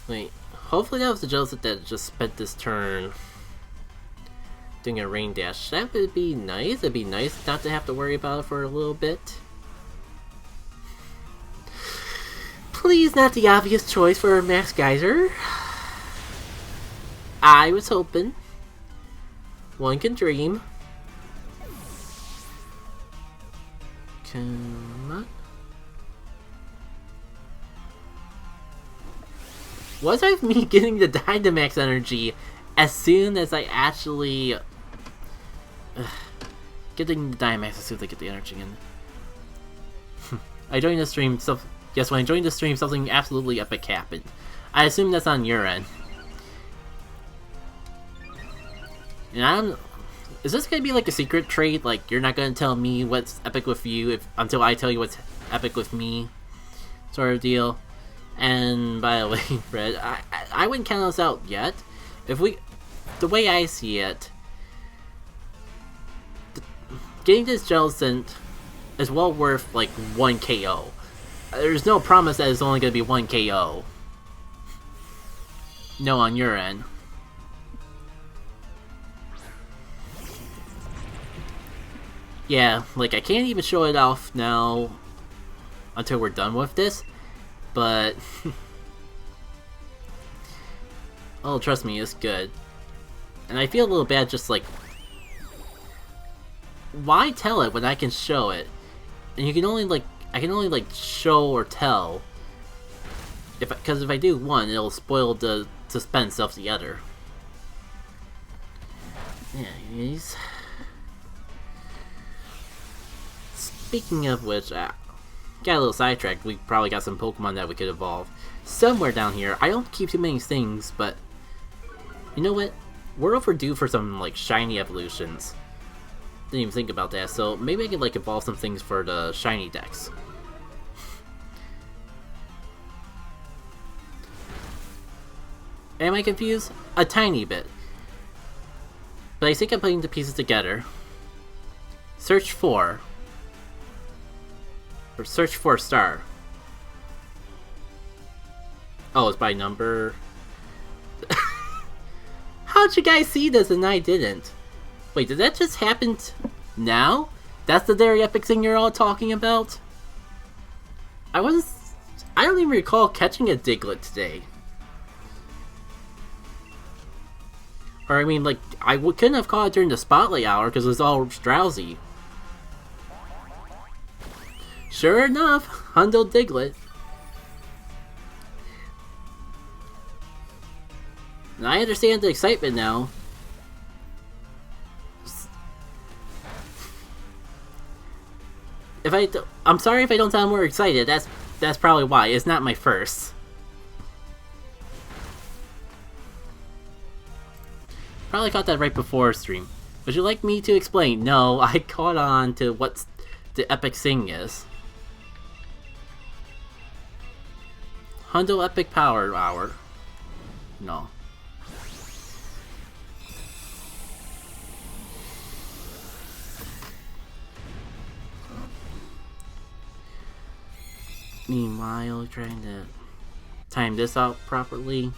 Wait, hopefully that was the Jellicent that just spent this turn doing a rain dash. That would be nice. It'd be nice not to have to worry about it for a little bit. Please, not the obvious choice for Max Geyser. I was hoping. One can dream. Come on. Was I me getting the Dynamax energy as soon as I actually... getting the Dynamax as soon as I get the energy in. I joined the stream, so... Yes, when I joined the stream, something absolutely epic happened. I assume that's on your end. And I don't... Is this gonna be like a secret trade? Like, you're not gonna tell me what's epic with you until I tell you what's epic with me? Sort of deal. And, by the way, Fred, I wouldn't count us out yet. If we... The way I see it... Getting this Jellicent is well worth, like, 1 KO. There's no promise that it's only going to be 1 KO. No, on your end. Yeah, like I can't even show it off now until we're done with this, but oh, trust me, it's good. And I feel a little bad just like, why tell it when I can show it? And you can only like, I can only like show or tell because if I do one, it'll spoil the suspense of the other. Anyways, speaking of which, got a little sidetracked. We probably got some Pokemon that we could evolve somewhere down here. I don't keep too many things, but you know what? We're overdue for some like shiny evolutions. Didn't even think about that, so maybe I could like evolve some things for the shiny decks. Am I confused? A tiny bit. But I think I'm putting the pieces together. Search for a star. Oh, it's by number. How'd you guys see this and I didn't? Wait, did that just happen now? That's the very epic thing you're all talking about? I don't even recall catching a Diglett today. Or I mean, like, I couldn't have caught it during the spotlight hour because it was all Drowzee. Sure enough, Hundo Diglett. And I understand the excitement now. I'm sorry if I don't sound more excited. That's probably why. It's not my first. Probably caught that right before stream. Would you like me to explain? No, I caught on to what the epic thing is. Hundo Epic Power Hour. No. Meanwhile, trying to time this out properly.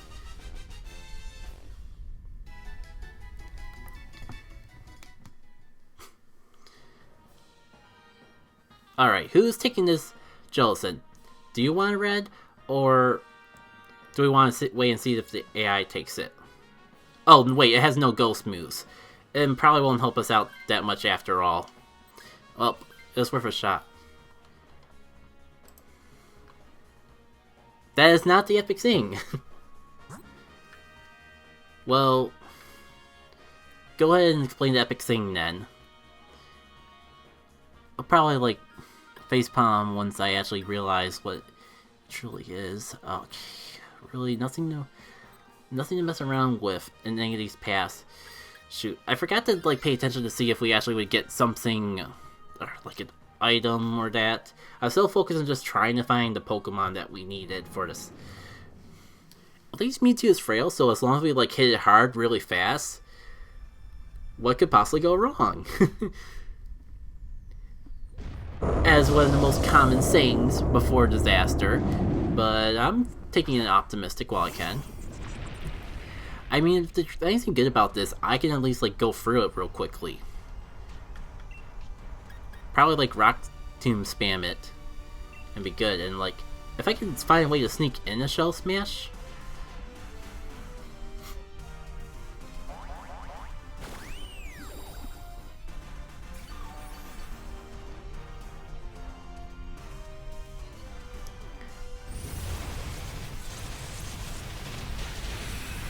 Alright, who's taking this Jellicent? Do you want a red, or do we want to wait and see if the AI takes it? Oh, wait, it has no ghost moves. It probably won't help us out that much after all. Well, it was worth a shot. That is not the epic thing. Well, go ahead and explain the epic thing then. I'll probably like facepalm once I actually realize what it truly is. Okay, really nothing to mess around with in any of these paths. Shoot, I forgot to like pay attention to see if we actually would get something, or like an item or that. I was still focused on just trying to find the Pokemon that we needed for this. At least Mewtwo is frail, so as long as we like hit it hard really fast, what could possibly go wrong? As one of the most common sayings before disaster, but I'm taking it optimistic while I can. I mean, if there's anything good about this, I can at least like go through it real quickly. Probably like Rock Tomb spam it and be good, and like if I can find a way to sneak in a Shell Smash.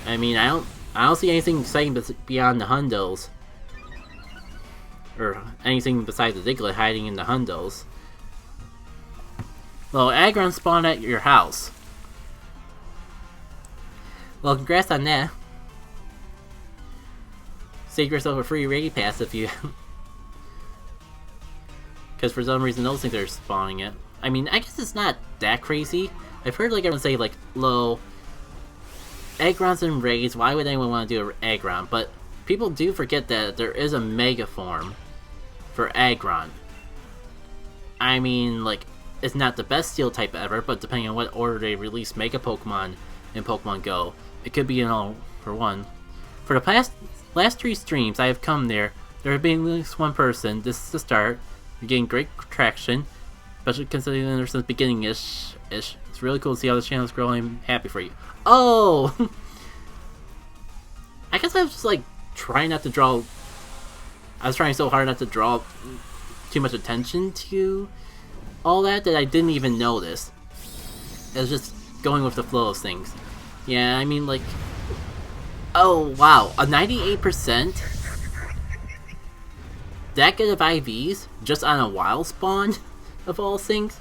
I mean, I don't see anything exciting beyond the Hundos. Or anything besides the Diglett hiding in the Hundos. Well, Aggron spawned at your house. Well, congrats on that. Save yourself a free raid pass if you... Because for some reason those things are spawning it. I mean, I guess it's not that crazy. I've heard like everyone say like, low... Aggrons and raids, why would anyone want to do an Aggron? But people do forget that there is a Mega form for Aggron. I mean, like, it's not the best steel type ever, but depending on what order they release Mega Pokemon in Pokemon Go, it could be an all for one. For the last 3 streams I have come there, There being at least one person, this is the start. You're getting great traction, especially considering they're since beginning-ish. It's really cool to see how this channel is growing. I'm happy for you. Oh! I guess I was just like trying not to draw. I was trying so hard not to draw too much attention to all that I didn't even notice. I was just going with the flow of things. Yeah, I mean, like, oh wow, a 98%? That good of IVs just on a wild spawn, of all things.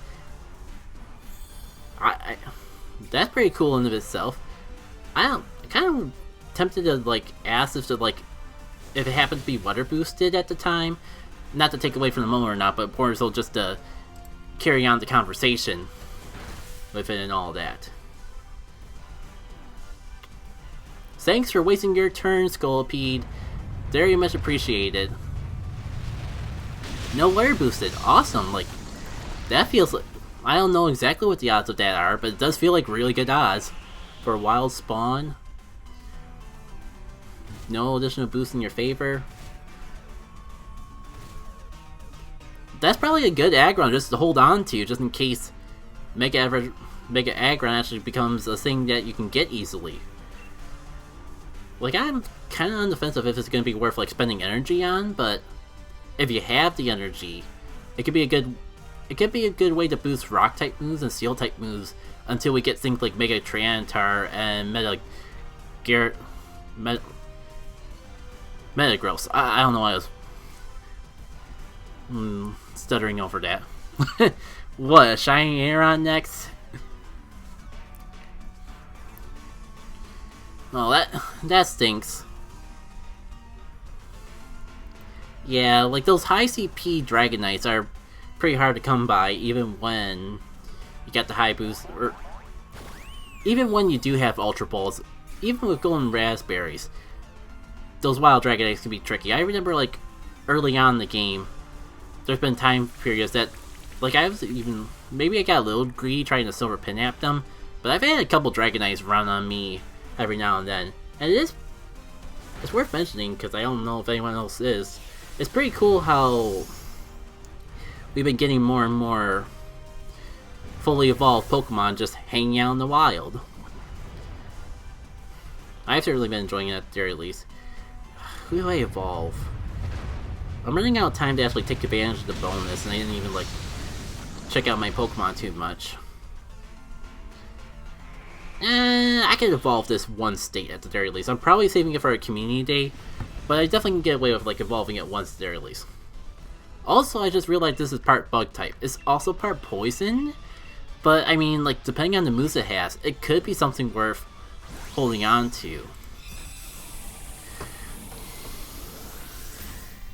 That's pretty cool in of itself. I'm kind of tempted to like ask if it happened to be weather boosted at the time, not to take away from the moment or not, but more so just to carry on the conversation with it and all that. Thanks for wasting your turn, Scolipede. Very much appreciated. No weather boosted. Awesome. Like, that feels like... I don't know exactly what the odds of that are, but it does feel like really good odds for a wild spawn. No additional boost in your favor. That's probably a good aggron just to hold on to, just in case Mega Aggron actually becomes a thing that you can get easily. Like, I'm kind of on the fence of if it's going to be worth like spending energy on, but if you have the energy, it could be a good way to boost rock type moves and steel type moves until we get things like Mega Triantar and Metagross. I don't know why I was stuttering over that. What, a Shiny Aeron next? Oh, that stinks. Yeah, like those high CP Dragonites are pretty hard to come by, even when you get the high boost, or even when you do have Ultra Balls. Even with Golden Raspberries, those wild Dragonites can be tricky. I remember, like, early on in the game, there's been time periods that, like, I was even, maybe I got a little greedy trying to Silver Pinap them, but I've had a couple Dragonites run on me every now and then, and it's worth mentioning because I don't know if anyone else is. It's pretty cool how we've been getting more and more fully evolved Pokemon just hanging out in the wild. I've certainly been enjoying it at the very least. Who do I evolve? I'm running out of time to actually take advantage of the bonus, and I didn't even like check out my Pokemon too much. I could evolve this one state at the very least. I'm probably saving it for a community day, but I definitely can get away with like evolving it once at the very least. Also, I just realized this is part bug type. It's also part poison, but I mean, like, depending on the moves it has, it could be something worth holding on to.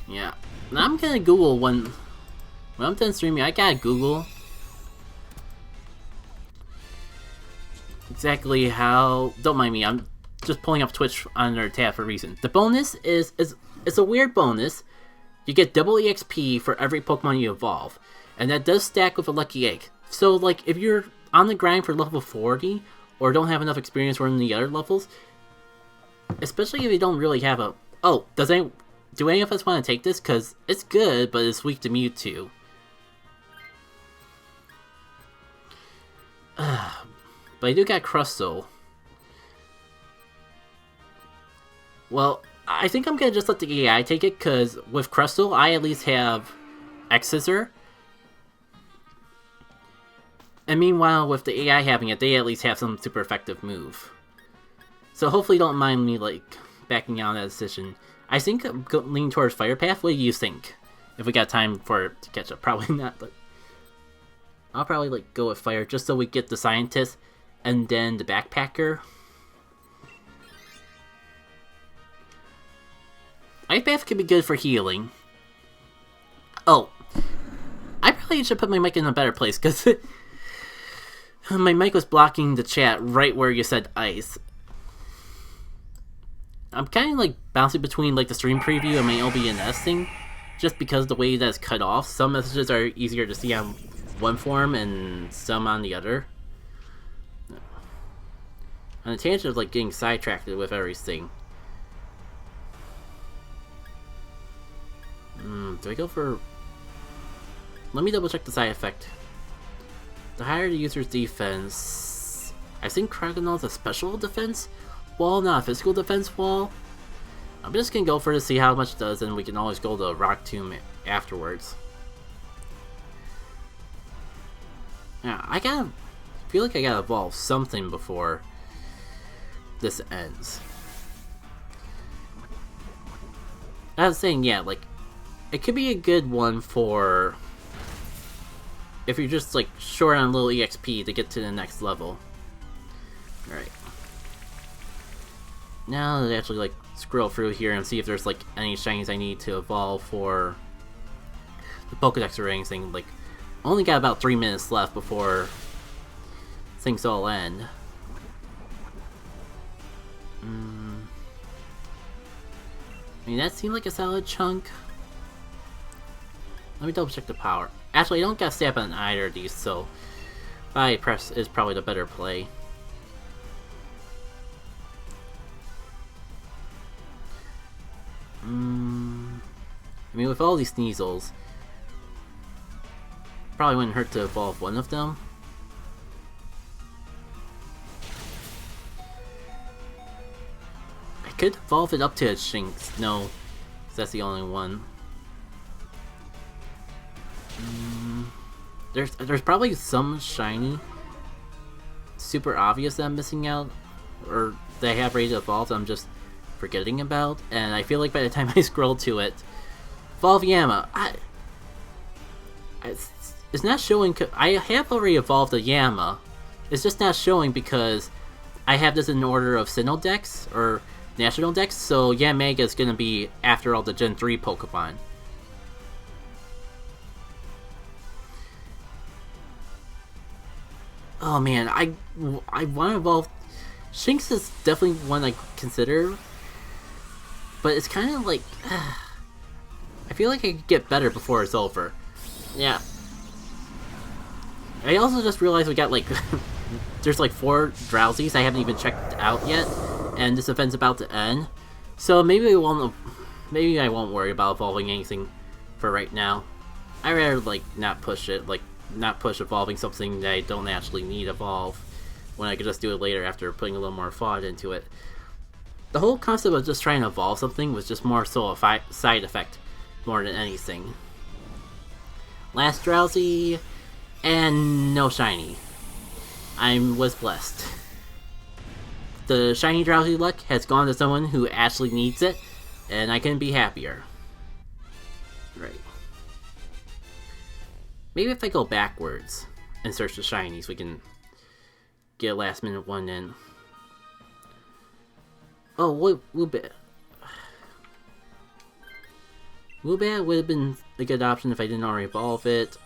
Yeah, now I'm gonna Google when I'm done streaming. I gotta Google exactly how. Don't mind me. I'm just pulling up Twitch on their tab for a reason. The bonus is it's a weird bonus. You get double EXP for every Pokemon you evolve, and that does stack with a lucky egg. So, like, if you're on the grind for level 40 or don't have enough experience running the other levels, especially if you don't really have a... Oh, do any of us want to take this? Because it's good, but it's weak to Mewtwo. But I do got Crustle. Well, I think I'm going to just let the AI take it, because with Crustle, I at least have X-Scissor. And meanwhile, with the AI having it, they at least have some super effective move. So hopefully don't mind me, like, backing out of that decision. I think I'm leaning towards Fire Path. What do you think? If we got time for it to catch up. Probably not, but I'll probably, like, go with Fire just so we get the Scientist and then the Backpacker. Ice Bath could be good for healing. Oh, I probably should put my mic in a better place, because my mic was blocking the chat right where you said ice. I'm kind of like bouncing between like the stream preview and my LBNS thing, just because the way that it's cut off. Some messages are easier to see on one form and some on the other. On the tangent of like getting sidetracked with everything. Do I go for... Let me double check the side effect. The higher the user's defense... I think Crocodile's a special defense wall, not a physical defense wall. I'm just gonna go for it to see how much it does, and we can always go to Rock Tomb afterwards. Now, I feel like I gotta evolve something before this ends. I was saying, yeah, like, it could be a good one for if you're just, like, short on a little EXP to get to the next level. Alright. Now to actually, like, scroll through here and see if there's, like, any shinies I need to evolve for the Pokedex or anything. Like, only got about 3 minutes left before things all end. I mean, that seemed like a solid chunk. Let me double check the power. Actually, I don't got stab on either of these, so Body Press is probably the better play. I mean, with all these Sneasels, probably wouldn't hurt to evolve one of them. I could evolve it up to a Shinx. No, 'cause that's the only one. There's probably some shiny, super obvious that I'm missing out, or that I have ready to evolve that I'm just forgetting about, and I feel like by the time I scroll to it, Evolve Yama, it's not showing. I have already evolved a Yama. It's just not showing because I have this in order of Sinnoh Dex or National Dex, so Yamega is gonna be after all the Gen 3 Pokemon. Oh man, I want to evolve. Shinx is definitely one I consider, but it's kind of like I feel like I could get better before it's over. Yeah. I also just realized we got like there's like 4 Drowzees I haven't even checked out yet, and this event's about to end. So maybe I won't worry about evolving anything for right now. I'd rather like not push it, like not push evolving something that I don't actually need evolve when I could just do it later after putting a little more thought into it. The whole concept of just trying to evolve something was just more so a side effect more than anything. Last Drowzee, and no shiny. I was blessed. The shiny Drowzee luck has gone to someone who actually needs it, and I couldn't be happier. Right. Maybe if I go backwards and search the shinies, we can get a last minute one in. Oh, Woobat. Woobat would have been a good option if I didn't already evolve it.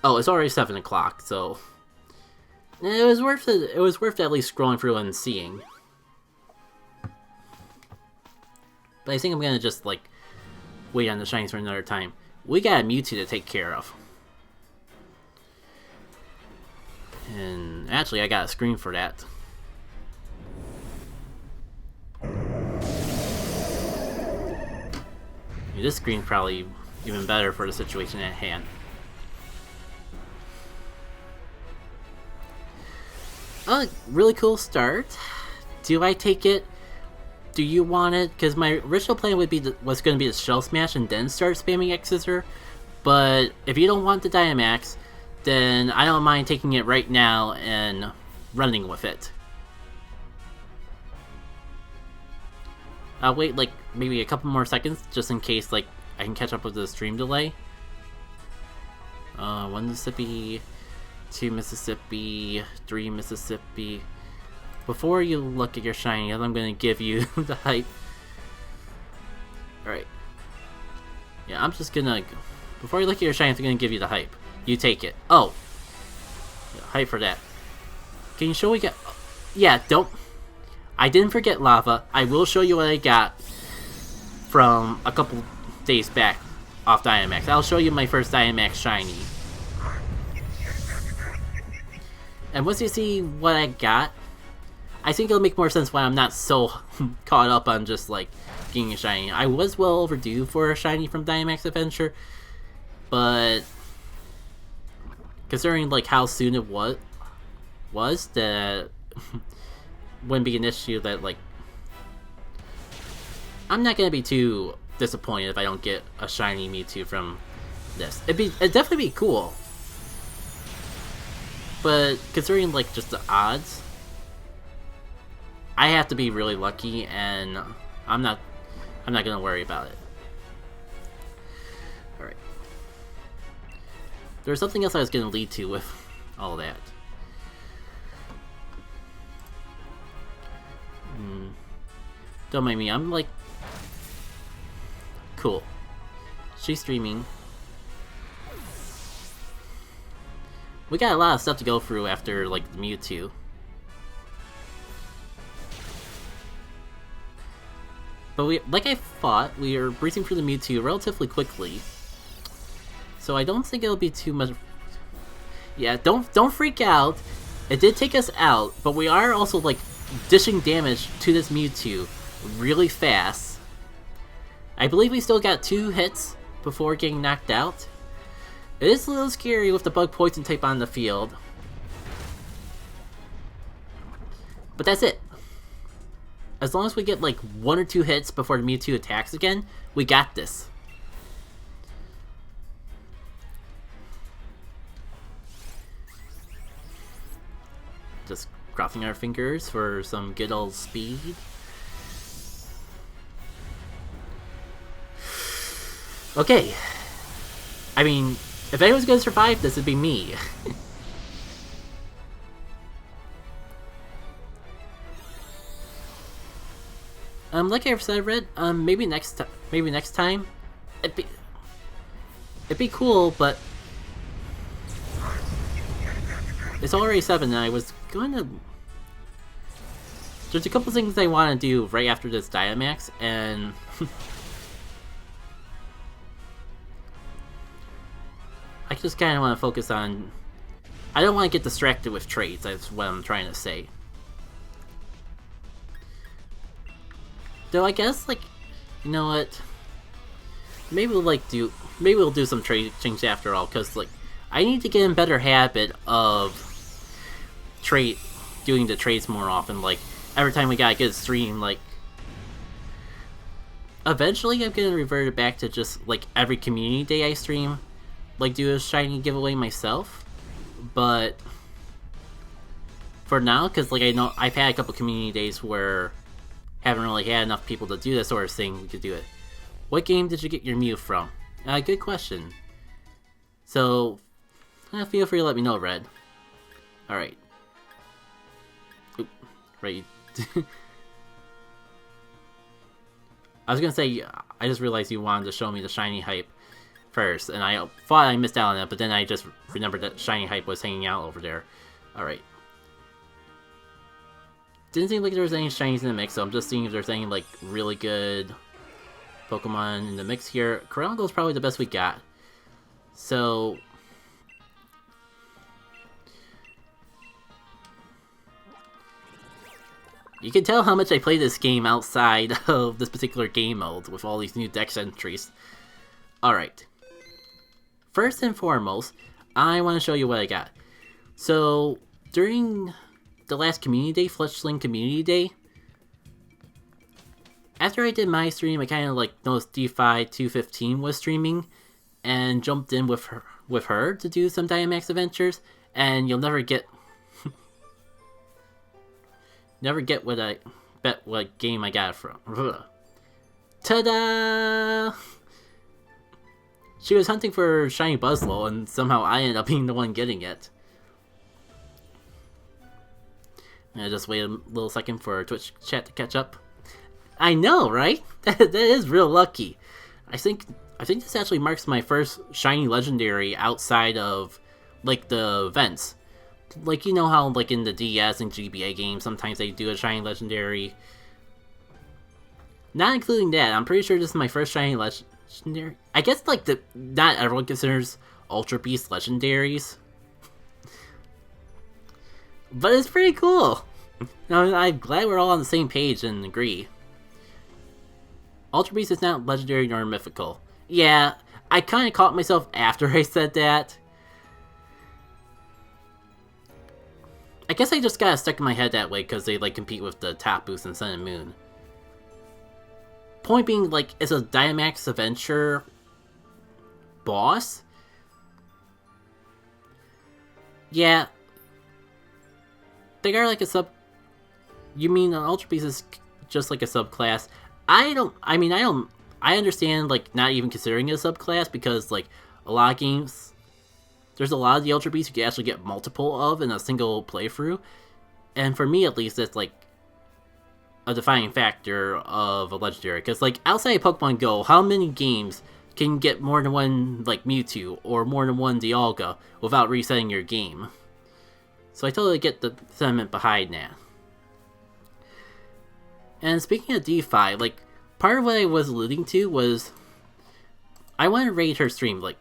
Oh, it's already 7 o'clock, so it was worth it. It was worth at least scrolling through and seeing. But I think I'm gonna just like wait on the shinies for another time. We got a Mewtwo to take care of. And actually, I got a screen for that. This screen's probably even better for the situation at hand. Oh, really cool start. Do I take it? Do you want it? Because my original plan was going to be the Shell Smash and then start spamming X-Scissor. But if you don't want the Dynamax, then I don't mind taking it right now and running with it. I'll wait like maybe a couple more seconds just in case like I can catch up with the stream delay. 1 Mississippi, 2 Mississippi, 3 Mississippi. Before you look at your shiny, I'm going to give you the hype. Alright. Yeah, I'm just gonna... Before you look at your shiny, I'm going to give you the hype. You take it. Oh! Yeah, hype for that. Can you show what we got? Yeah, don't... I didn't forget Lava. I will show you what I got from a couple days back off Dynamax. I'll show you my first Dynamax shiny. And once you see what I got, I think it'll make more sense why I'm not so caught up on just like getting a shiny. I was well overdue for a shiny from Dynamax Adventure, but considering like how soon it was that wouldn't be an issue. That like I'm not gonna be too disappointed if I don't get a shiny Mewtwo from this. It'd definitely be cool, but considering like just the odds, I have to be really lucky, and I'm not gonna worry about it. All right. There's something else I was gonna lead to with all that. Don't mind me. I'm like, cool. She's streaming. We got a lot of stuff to go through after like the Mewtwo. But like I thought, we are breezing through the Mewtwo relatively quickly. So I don't think it'll be too much. Yeah, don't freak out. It did take us out, but we are also like dishing damage to this Mewtwo really fast. I believe we still got 2 hits before getting knocked out. It is a little scary with the bug poison type on the field. But that's it. As long as we get like 1 or 2 hits before the Mewtwo attacks again, we got this. Just crossing our fingers for some good old speed. Okay. I mean, if anyone's gonna survive this, it'd be me. Like I said, Red, maybe next time. It'd be cool, but it's already 7, and I was going to. There's a couple things I want to do right after this Dynamax, and I just kind of want to focus on. I don't want to get distracted with trades. That's what I'm trying to say. Though I guess, like, you know what? Maybe we'll do some trade change after all, because like I need to get in better habit of doing the trades more often. Like every time we got a good stream, like eventually I'm gonna revert it back to just like every community day I stream, like do a shiny giveaway myself. But for now, because like I know I've had a couple community days where haven't really had enough people to do this sort of thing, we could do it. What game did you get your Mew from? Good question. So, feel free to let me know, Red. Alright. Oop, right. I was gonna say, I just realized you wanted to show me the shiny hype first, and I thought I missed out on that, but then I just remembered that shiny hype was hanging out over there. Alright. Didn't seem like there was any shinies in the mix, so I'm just seeing if there's any like really good Pokemon in the mix here. Coralgo is probably the best we got. So you can tell how much I play this game outside of this particular game mode with all these new dex entries. Alright. First and foremost, I want to show you what I got. So during the last community day, Fletchling Community Day, after I did my stream, I kind of like noticed DeFi215 was streaming, and jumped in with her to do some Dynamax adventures, and you'll never get what game I got it from. Ta-da! She was hunting for shiny Buzzlo, and somehow I ended up being the one getting it. I just wait a little second for Twitch chat to catch up. I know, right? That is real lucky. I think this actually marks my first shiny legendary outside of like the events. Like, you know how like in the DS and GBA games sometimes they do a shiny legendary. Not including that, I'm pretty sure this is my first shiny legendary. I guess like not everyone considers Ultra Beast legendaries. But it's pretty cool. Now, I'm glad we're all on the same page and agree. Ultra Beast is not legendary nor mythical. Yeah, I kind of caught myself after I said that. I guess I just got stuck in my head that way because they like compete with the Top Boost and Sun and Moon. Point being, like, it's a Dynamax Adventure boss. Yeah, they are like a sub. You mean an Ultra Beast is just like a subclass? I understand like not even considering it a subclass because like a lot of games, there's a lot of the Ultra Beasts you can actually get multiple of in a single playthrough, and for me at least, that's like a defining factor of a legendary. Because like outside of Pokemon Go, how many games can get more than one like Mewtwo or more than one Dialga without resetting your game? So I totally get the sentiment behind that. And speaking of DeFi, like part of what I was alluding to was I want to raid her stream like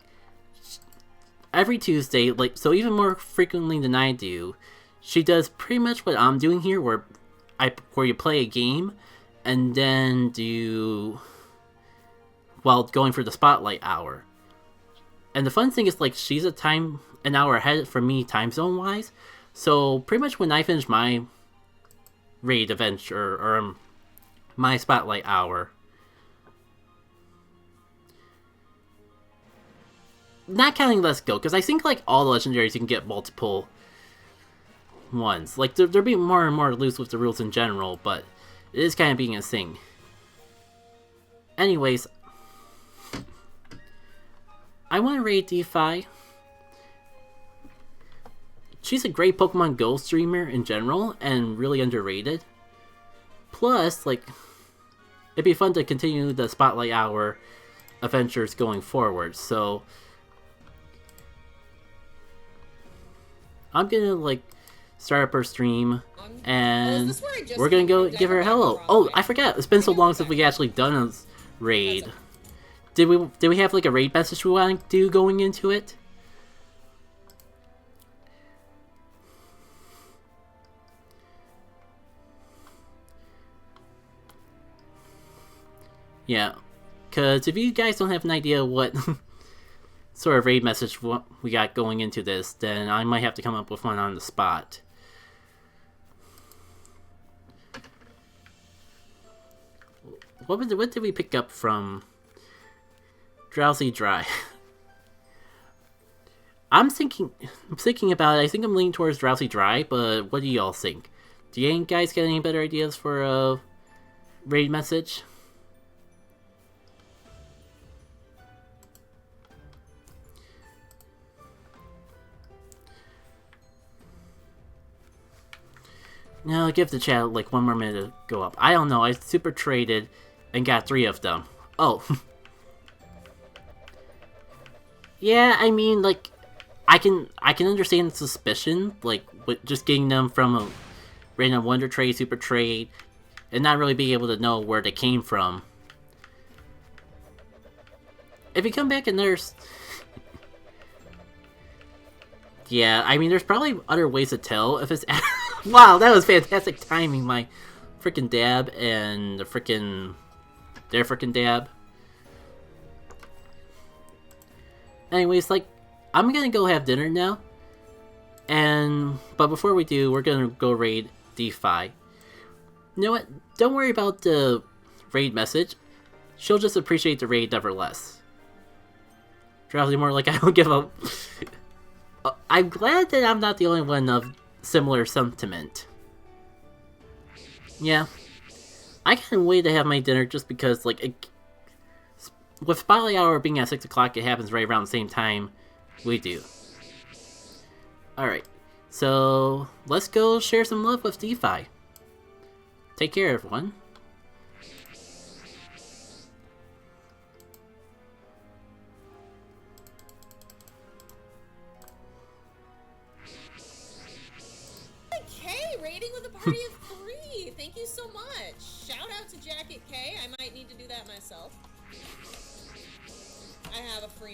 every Tuesday, like so even more frequently than I do. She does pretty much what I'm doing here, where you play a game and then do going for the spotlight hour. And the fun thing is like she's an hour ahead from me time zone wise. So pretty much when I finish my raid adventure or my spotlight hour, not counting Let's Go, because I think like all the legendaries you can get multiple ones. Like they're being more and more loose with the rules in general, but it is kind of being a thing. Anyways, I want to raid DeFi. She's a great Pokemon Go streamer in general, and really underrated. Plus, like, it'd be fun to continue the Spotlight Hour adventures going forward, so I'm gonna, like, start up her stream, and we're gonna go give her a hello. Oh, I forgot, it's been so long since we actually done a raid. Did we have, like, a raid message we want to do going into it? Yeah, because if you guys don't have an idea what sort of raid message we got going into this, then I might have to come up with one on the spot. What did we pick up from Drowzee Dry? I'm thinking about it. I think I'm leaning towards Drowzee Dry, but what do y'all think? Do you guys get any better ideas for a raid message? No, give the chat like 1 more minute to go up. I don't know, I super traded and got 3 of them. Oh. Yeah, I mean, like, I can understand the suspicion, like, with just getting them from a random Wonder Trade, Super Trade, and not really being able to know where they came from. If you come back and there's... Yeah, I mean, there's probably other ways to tell if it's... Wow, that was fantastic timing, my freaking dab and their freaking dab. Anyways, like, I'm gonna go have dinner now. But before we do, we're gonna go raid DeFi. You know what? Don't worry about the raid message. She'll just appreciate the raid nevertheless. Drowzee more like I don't give a... I'm glad that I'm not the only one of similar sentiment. Yeah. I can't wait to have my dinner just because, like, with Spotlight Hour being at 6 o'clock, it happens right around the same time we do. Alright. So, let's go share some love with DeFi. Take care, everyone. Raiding with a party of 3. Thank you so much. Shout out to Jacket K. I might need to do that myself. I have a free